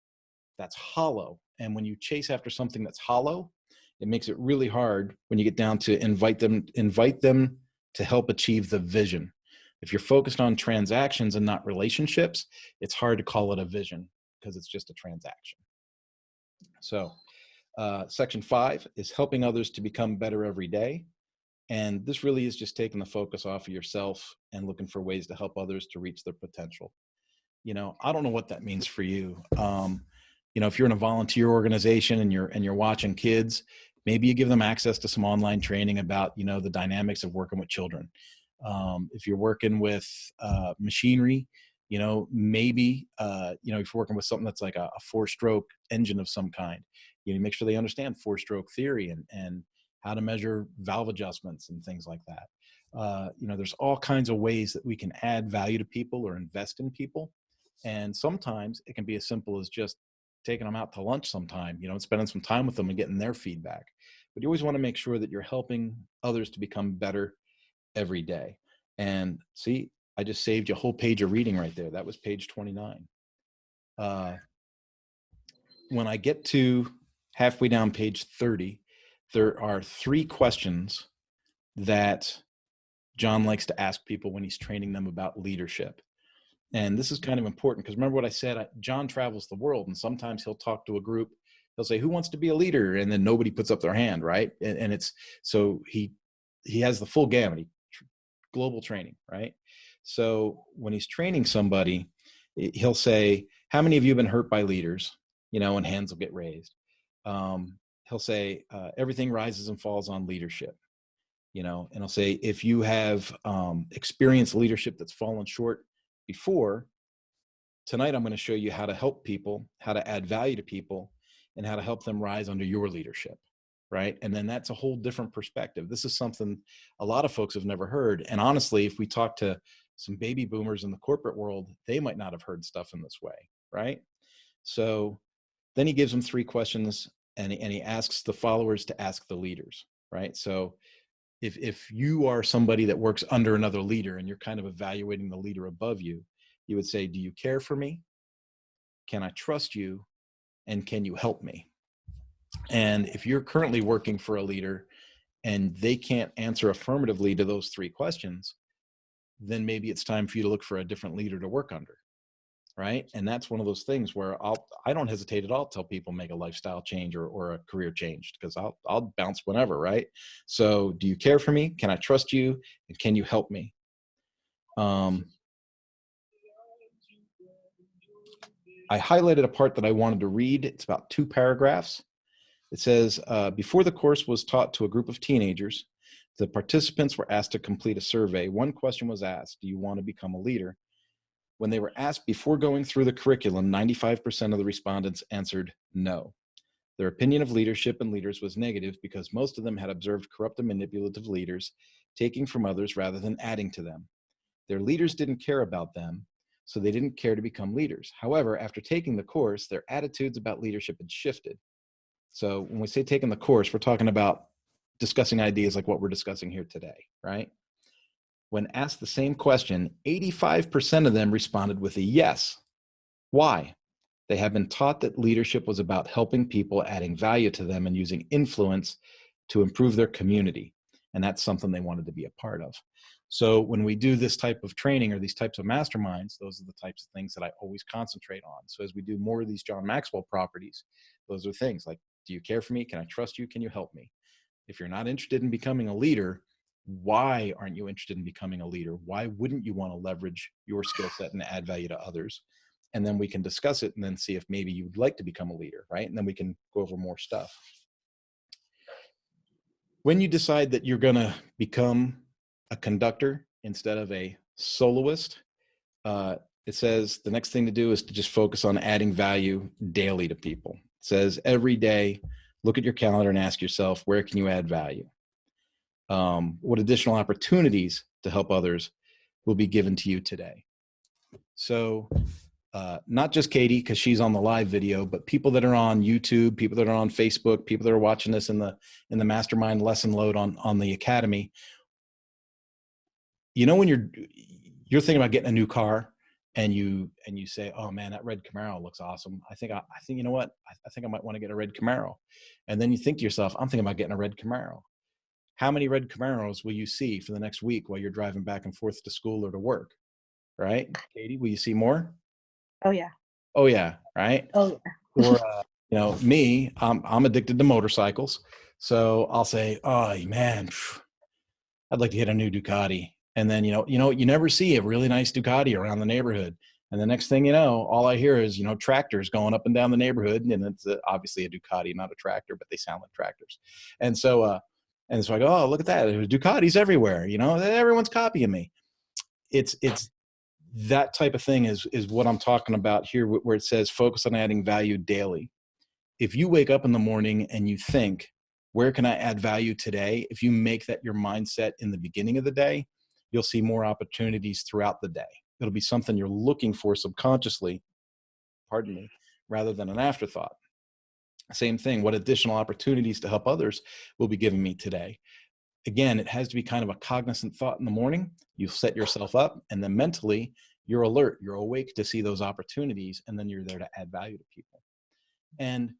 that's hollow. And when you chase after something that's hollow, it makes it really hard when you get down to invite them to help achieve the vision. If you're focused on transactions and not relationships, it's hard to call it a vision because it's just a transaction. So section 5 is helping others to become better every day. And this really is just taking the focus off of yourself and looking for ways to help others to reach their potential. I don't know what that means for you. If you're in a volunteer organization and you're watching kids, maybe you give them access to some online training about, the dynamics of working with children. If you're working with machinery, maybe, if you're working with something that's like a 4-stroke engine of some kind, make sure they understand 4-stroke theory and how to measure valve adjustments and things like that. There's all kinds of ways that we can add value to people or invest in people. And sometimes it can be as simple as just taking them out to lunch sometime, and spending some time with them and getting their feedback. But you always want to make sure that you're helping others to become better every day. And see, I just saved you a whole page of reading right there. That was page 29. When I get to halfway down page 30, there are 3 questions that John likes to ask people when he's training them about leadership. And this is kind of important because remember what I said, John travels the world, and sometimes he'll talk to a group. He'll say, who wants to be a leader? And then nobody puts up their hand, right? And it's, so he has the full gamut, global training, right? So when he's training somebody, he'll say, how many of you have been hurt by leaders? And hands will get raised. He'll say, everything rises and falls on leadership. And he'll say, if you have experienced leadership that's fallen short before, tonight I'm going to show you how to help people, how to add value to people, and how to help them rise under your leadership. right? And then that's a whole different perspective. This is something a lot of folks have never heard. And honestly, if we talk to some baby boomers in the corporate world, they might not have heard stuff in this way, right? So then he gives them 3 questions, and he asks the followers to ask the leaders, right? So if you are somebody that works under another leader and you're kind of evaluating the leader above you, you would say, do you care for me? Can I trust you? And can you help me? And if you're currently working for a leader and they can't answer affirmatively to those 3 questions, then maybe it's time for you to look for a different leader to work under, right? And that's one of those things where I don't hesitate at all to tell people make a lifestyle change or a career change, because I'll bounce whenever, right? So do you care for me? Can I trust you? And can you help me? I highlighted a part that I wanted to read. It's about 2 paragraphs. It says, before the course was taught to a group of teenagers, the participants were asked to complete a survey. One question was asked, do you want to become a leader? When they were asked before going through the curriculum, 95% of the respondents answered no. Their opinion of leadership and leaders was negative because most of them had observed corrupt and manipulative leaders taking from others rather than adding to them. Their leaders didn't care about them, so they didn't care to become leaders. However, after taking the course, their attitudes about leadership had shifted. So when we say taking the course, we're talking about discussing ideas like what we're discussing here today, right? When asked the same question, 85% of them responded with a yes. Why? They have been taught that leadership was about helping people, adding value to them, and using influence to improve their community. And that's something they wanted to be a part of. So when we do this type of training or these types of masterminds, those are the types of things that I always concentrate on. So as we do more of these John Maxwell properties, those are things like, do you care for me? Can I trust you? Can you help me? If you're not interested in becoming a leader, why aren't you interested in becoming a leader? Why wouldn't you want to leverage your skill set and add value to others? And then we can discuss it and then see if maybe you would like to become a leader, right? And then we can go over more stuff. When you decide that you're going to become a conductor instead of a soloist, it says the next thing to do is to just focus on adding value daily to people. It says every day, look at your calendar and ask yourself, where can you add value? What additional opportunities to help others will be given to you today? So not just Katie, because she's on the live video, but people that are on YouTube, people that are on Facebook, people that are watching this in the MasterMind lesson load on the Academy. You know, when you're thinking about getting a new car and you say, oh man, that red Camaro looks awesome. I think, you know what? I think I might want to get a red Camaro. And then you think to yourself, I'm thinking about getting a red Camaro. How many red Camaros will you see for the next week while you're driving back and forth to school or to work? Right? Katie, will you see more? Oh yeah. Oh yeah. Right. Oh yeah. Or, you know, me, I'm addicted to motorcycles. So I'll say, oh man, I'd like to get a new Ducati. And then, you never see a really nice Ducati around the neighborhood. And the next thing you know, all I hear is, tractors going up and down the neighborhood. And it's obviously a Ducati, not a tractor, but they sound like tractors. And so I go, oh, look at that. There's Ducatis everywhere. Everyone's copying me. It's that type of thing is what I'm talking about here, where it says focus on adding value daily. If you wake up in the morning and you think, where can I add value today? If you make that your mindset in the beginning of the day, you'll see more opportunities throughout the day. It'll be something you're looking for subconsciously, rather than an afterthought. Same thing, what additional opportunities to help others will be given me today? Again, it has to be kind of a cognizant thought in the morning. You set yourself up, and then mentally you're alert, you're awake to see those opportunities, and then you're there to add value to people. And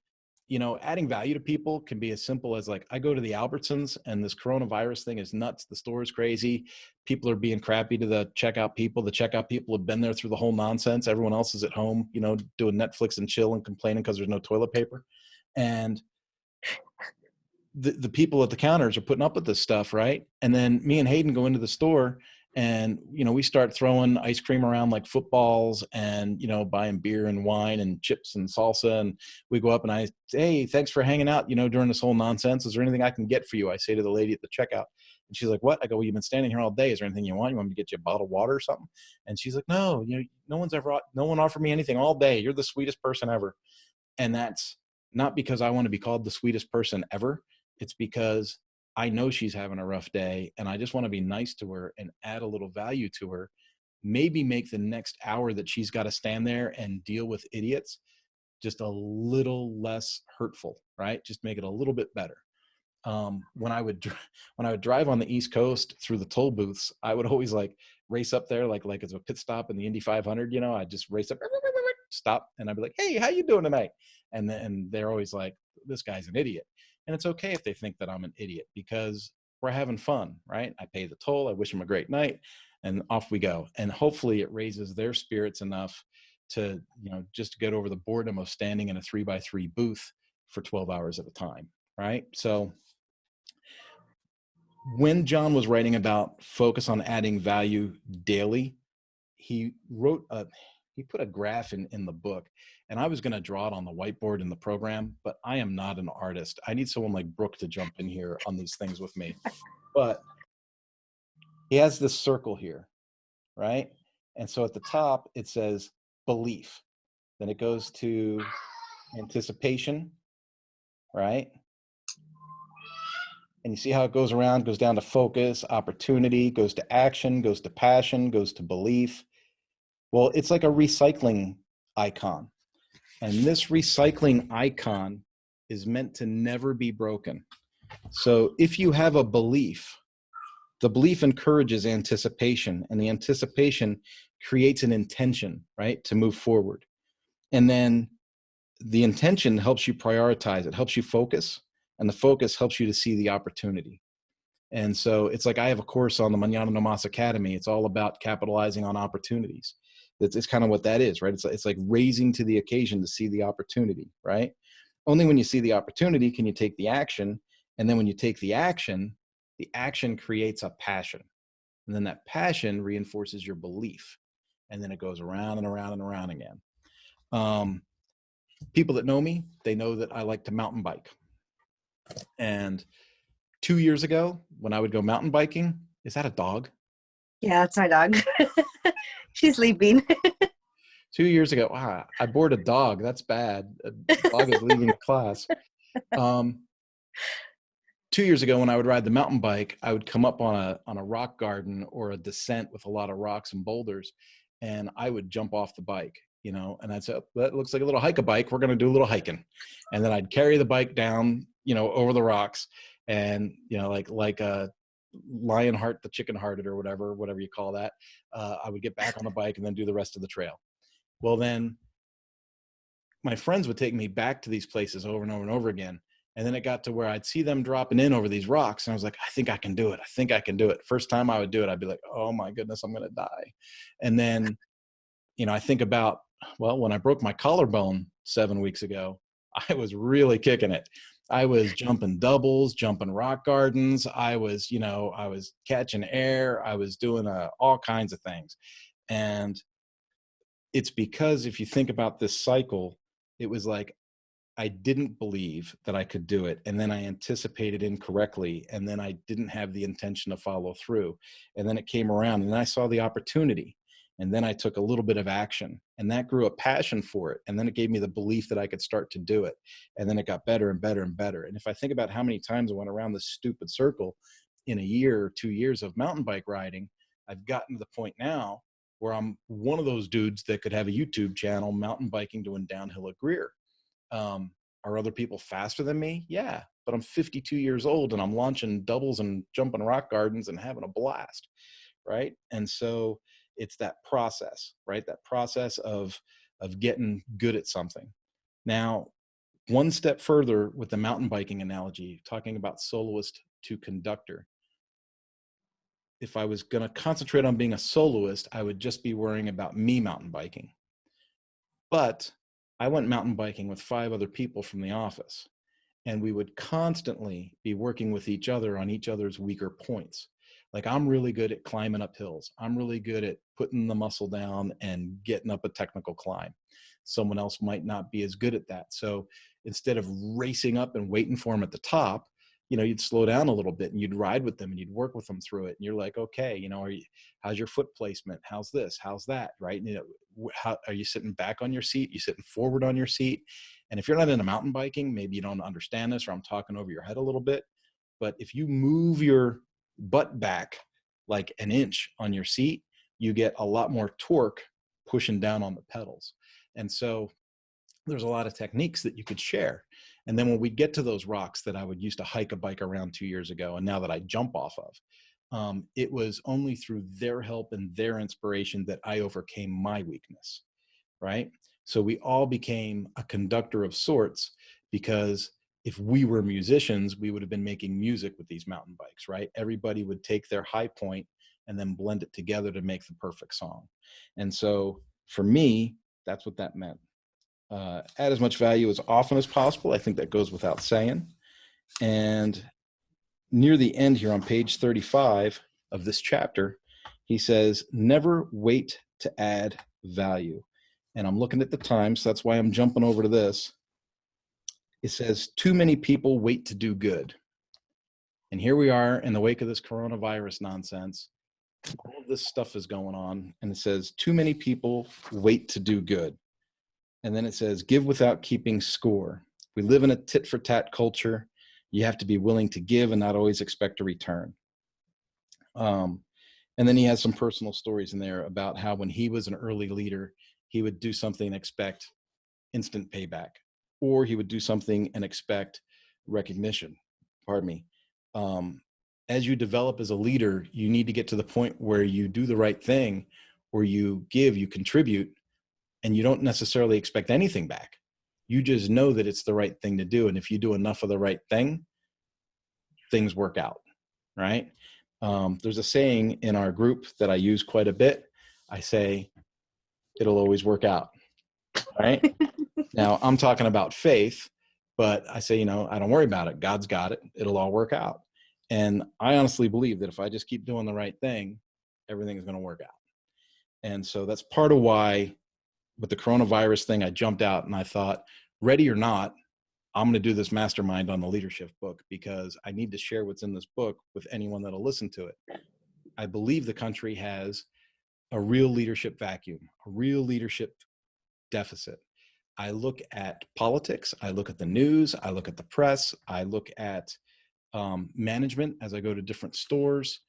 adding value to people can be as simple as, like, I go to the Albertsons and this coronavirus thing is nuts. The store is crazy. People are being crappy to the checkout people. The checkout people have been there through the whole nonsense. Everyone else is at home, doing Netflix and chill and complaining because there's no toilet paper. And the people at the counters are putting up with this stuff, right? And then me and Hayden go into the store and, we start throwing ice cream around like footballs and, buying beer and wine and chips and salsa. And we go up and I say, hey, thanks for hanging out, during this whole nonsense. Is there anything I can get for you? I say to the lady at the checkout. And she's like, what? I go, well, you've been standing here all day. Is there anything you want? You want me to get you a bottle of water or something? And she's like, no, no one offered me anything all day. You're the sweetest person ever. And that's not because I want to be called the sweetest person ever. It's because I know she's having a rough day and I just want to be nice to her and add a little value to her. Maybe make the next hour that she's got to stand there and deal with idiots just a little less hurtful, right? Just make it a little bit better. When I would drive on the East Coast through the toll booths, I would always like race up there, like it's a pit stop in the Indy 500. You know, I just race up, stop, and I'd be like, "Hey, how you doing tonight?" And then they're always like, "This guy's an idiot," and it's okay if they think that I'm an idiot because we're having fun, right? I pay the toll, I wish them a great night, and off we go. And hopefully, it raises their spirits enough to just get over the boredom of standing in a 3x3 booth for 12 hours at a time, right? So when John was writing about focus on adding value daily, he put a graph in the book, and I was going to draw it on the whiteboard in the program, but I am not an artist. I need someone like Brooke to jump in here on these things with me. But he has this circle here, right? And so at the top, it says belief. Then it goes to anticipation, right? And you see how it goes around, goes down to focus, opportunity, goes to action, goes to passion, goes to belief. Well, it's like a recycling icon. And this recycling icon is meant to never be broken. So if you have a belief, the belief encourages anticipation, and the anticipation creates an intention, right, to move forward. And then the intention helps you prioritize, it helps you focus, and the focus helps you to see the opportunity. And so it's like I have a course on the Mañana No Mas Academy. It's all about capitalizing on opportunities. It's kind of what that is, right? It's like raising to the occasion to see the opportunity, right? Only when you see the opportunity can you take the action. And then when you take the action creates a passion. And then that passion reinforces your belief. And then it goes around and around and around again. People that know me, they know that I like to mountain bike. And 2 years ago, when I would go mountain biking, is that a dog? Yeah, that's my dog. She's sleeping. 2 years ago, wow, I bored a dog. That's bad. A dog is leaving the class. 2 years ago, when I would ride the mountain bike, I would come up on a rock garden or a descent with a lot of rocks and boulders, and I would jump off the bike, and I'd say, oh, that looks like a little hike-a-bike. We're going to do a little hiking. And then I'd carry the bike down, over the rocks, and, like a Lionheart, the chicken hearted or whatever you call that. I would get back on the bike and then do the rest of the trail. Well, then my friends would take me back to these places over and over and over again. And then it got to where I'd see them dropping in over these rocks. And I was like, I think I can do it. I think I can do it. First time I would do it, I'd be like, oh my goodness, I'm going to die. And then, I think about, well, when I broke my collarbone 7 weeks ago, I was really kicking it. I was jumping doubles, jumping rock gardens. I was catching air. I was doing all kinds of things. And it's because if you think about this cycle, it was like, I didn't believe that I could do it. And then I anticipated incorrectly. And then I didn't have the intention to follow through. And then it came around and I saw the opportunity. And then I took a little bit of action, and that grew a passion for it. And then it gave me the belief that I could start to do it. And then it got better and better and better. And if I think about how many times I went around this stupid circle in a year or 2 years of mountain bike riding, I've gotten to the point now where I'm one of those dudes that could have a YouTube channel, mountain biking doing downhill at Greer. Are other people faster than me? Yeah, but I'm 52 years old and I'm launching doubles and jumping rock gardens and having a blast, right? And so it's that process, right? That process of getting good at something. Now, one step further with the mountain biking analogy, talking about soloist to conductor. If I was going to concentrate on being a soloist, I would just be worrying about me mountain biking. But I went mountain biking with 5 other people from the office, and we would constantly be working with each other on each other's weaker points. Like, I'm really good at climbing up hills. I'm really good at putting the muscle down and getting up a technical climb. Someone else might not be as good at that. So instead of racing up and waiting for them at the top, you'd slow down a little bit and you'd ride with them and you'd work with them through it. And you're like, okay, how's your foot placement? How's this? How's that? Right? And, how are you sitting back on your seat? You sitting forward on your seat? And if you're not into mountain biking, maybe you don't understand this, or I'm talking over your head a little bit. But if you move your butt back like an inch on your seat, you get a lot more torque pushing down on the pedals. And so there's a lot of techniques that you could share. And then when we get to those rocks that I would used to hike a bike around 2 years ago, and now that I jump off of, it was only through their help and their inspiration that I overcame my weakness, right? So we all became a conductor of sorts, because if we were musicians, we would have been making music with these mountain bikes, right? Everybody would take their high point and then blend it together to make the perfect song. And so for me, that's what that meant. Add as much value as often as possible. I think that goes without saying. And near the end here on page 35 of this chapter, he says, never wait to add value. And I'm looking at the time, so that's why I'm jumping over to this. It says, too many people wait to do good. And here we are in the wake of this coronavirus nonsense. All of this stuff is going on. And it says, too many people wait to do good. And then it says, give without keeping score. We live in a tit for tat culture. You have to be willing to give and not always expect a return. And then he has some personal stories in there about how when he was an early leader, he would do something and expect instant payback, or he would do something and expect recognition. Pardon me. As you develop as a leader, you need to get to the point where you do the right thing, or you give, you contribute, and you don't necessarily expect anything back. You just know that it's the right thing to do. And if you do enough of the right thing, things work out, right? There's a saying in our group that I use quite a bit. I say, it'll always work out, right? Now, I'm talking about faith, but I say, I don't worry about it. God's got it. It'll all work out. And I honestly believe that if I just keep doing the right thing, everything is going to work out. And so that's part of why with the coronavirus thing, I jumped out and I thought, ready or not, I'm going to do this mastermind on the Leadershift book, because I need to share what's in this book with anyone that'll listen to it. I believe the country has a real leadership vacuum, a real leadership deficit. I look at politics, I look at the news, I look at the press, I look at management as I go to different stores,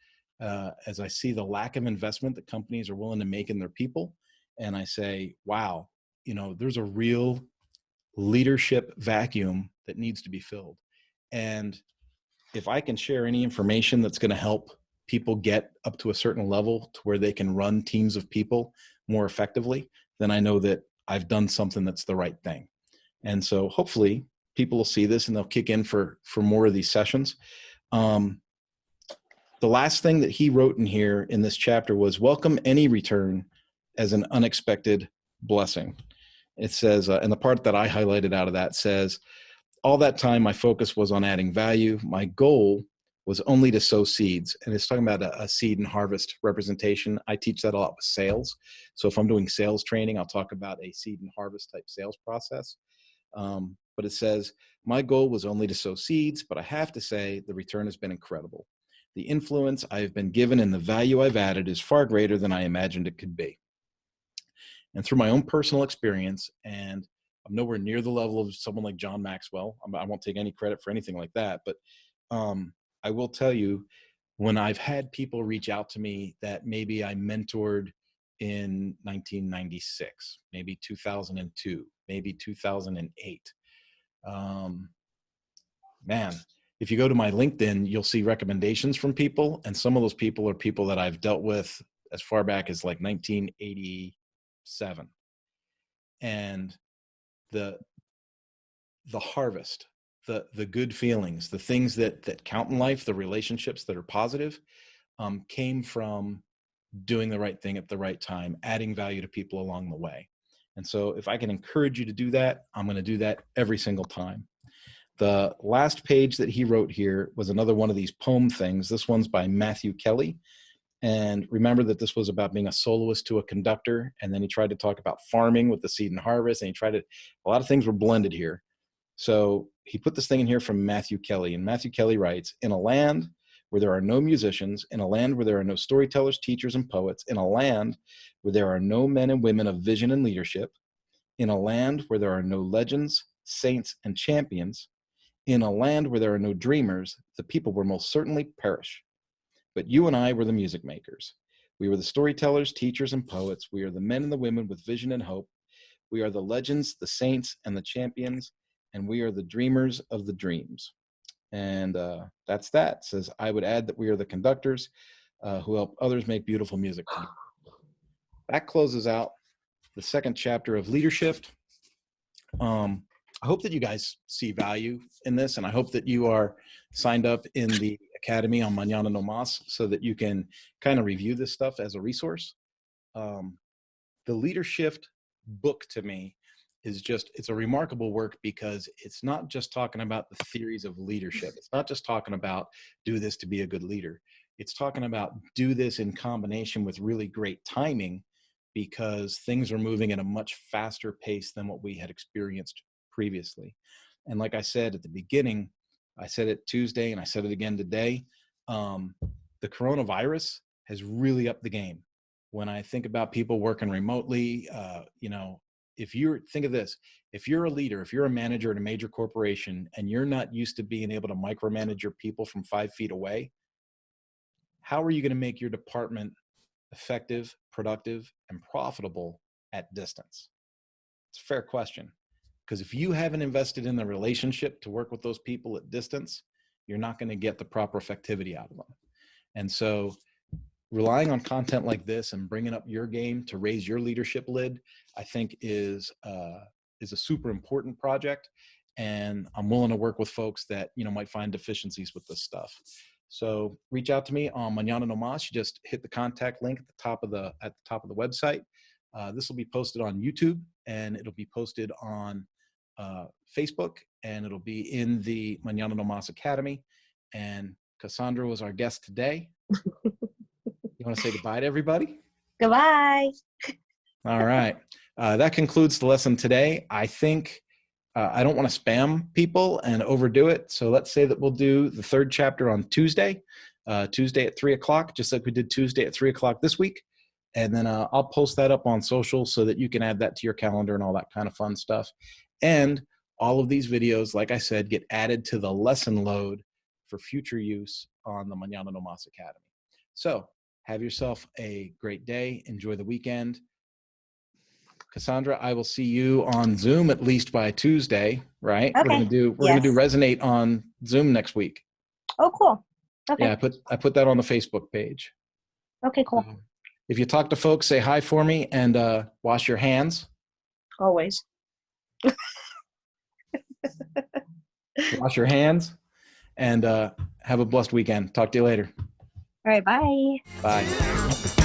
as I see the lack of investment that companies are willing to make in their people. And I say, wow, there's a real leadership vacuum that needs to be filled. And if I can share any information that's going to help people get up to a certain level to where they can run teams of people more effectively, then I know that I've done something that's the right thing. And so hopefully people will see this and they'll kick in for more of these sessions. The last thing that he wrote in here in this chapter was, welcome any return as an unexpected blessing. It says, and the part that I highlighted out of that says, all that time my focus was on adding value. My goal was only to sow seeds. And it's talking about a seed and harvest representation. I teach that a lot with sales. So if I'm doing sales training, I'll talk about a seed and harvest type sales process. But it says, my goal was only to sow seeds, but I have to say the return has been incredible. The influence I've been given and the value I've added is far greater than I imagined it could be. And through my own personal experience, and I'm nowhere near the level of someone like John Maxwell. I won't take any credit for anything like that, but I will tell you, when I've had people reach out to me that maybe I mentored in 1996, maybe 2002, maybe 2008, man, if you go to my LinkedIn, you'll see recommendations from people. And some of those people are people that I've dealt with as far back as like 1987. And the harvest, the good feelings, the things that count in life, the relationships that are positive, came from doing the right thing at the right time, adding value to people along the way. And so if I can encourage you to do that, I'm going to do that every single time. The last page that he wrote here was another one of these poem things. This one's by Matthew Kelly. And remember that this was about being a soloist to a conductor. And then he tried to talk about farming with the seed and harvest. And a lot of things were blended here. So he put this thing in here from Matthew Kelly. And Matthew Kelly writes, in a land where there are no musicians, in a land where there are no storytellers, teachers, and poets, in a land where there are no men and women of vision and leadership, in a land where there are no legends, saints, and champions, in a land where there are no dreamers, the people will most certainly perish. But you and I were the music makers. We were the storytellers, teachers, and poets. We are the men and the women with vision and hope. We are the legends, the saints, and the champions, and we are the dreamers of the dreams. And that's that. It says, I would add that we are the conductors who help others make beautiful music together. That closes out the second chapter of Leadershift. I hope that you guys see value in this, and I hope that you are signed up in the Academy on Mañana No Más so that you can kind of review this stuff as a resource. The Leadershift book to me is just, it's a remarkable work because it's not just talking about the theories of leadership. It's not just talking about do this to be a good leader. It's talking about do this in combination with really great timing, because things are moving at a much faster pace than what we had experienced previously. And like I said at the beginning, I said it Tuesday and I said it again today, the coronavirus has really upped the game. When I think about people working remotely, if you're, think of this, if you're a leader, if you're a manager at a major corporation and you're not used to being able to micromanage your people from 5 feet away, how are you going to make your department effective, productive, and profitable at distance? It's a fair question. Because if you haven't invested in the relationship to work with those people at distance, you're not going to get the proper effectivity out of them. And so relying on content like this and bringing up your game to raise your leadership lid, I think is a super important project. And I'm willing to work with folks that, might find deficiencies with this stuff. So reach out to me on Mañana No Más. You just hit the contact link at the top of the website. This will be posted on YouTube, and it'll be posted on Facebook, and it'll be in the Mañana No Más Academy. And Cassandra was our guest today. You want to say goodbye to everybody? Goodbye. All right. That concludes the lesson today. I think I don't want to spam people and overdo it. So let's say that we'll do the third chapter on Tuesday at 3:00, just like we did Tuesday at 3:00 this week. And then I'll post that up on social so that you can add that to your calendar and all that kind of fun stuff. And all of these videos, like I said, get added to the lesson load for future use on the Mañana No Más Academy. So have yourself a great day. Enjoy the weekend. Cassandra, I will see you on Zoom at least by Tuesday, right? Okay. We're gonna do Resonate on Zoom next week. Oh, cool. Okay. Yeah, I put that on the Facebook page. Okay, cool. If you talk to folks, say hi for me and wash your hands. Always. Wash your hands and have a blessed weekend. Talk to you later. All right, bye. Bye.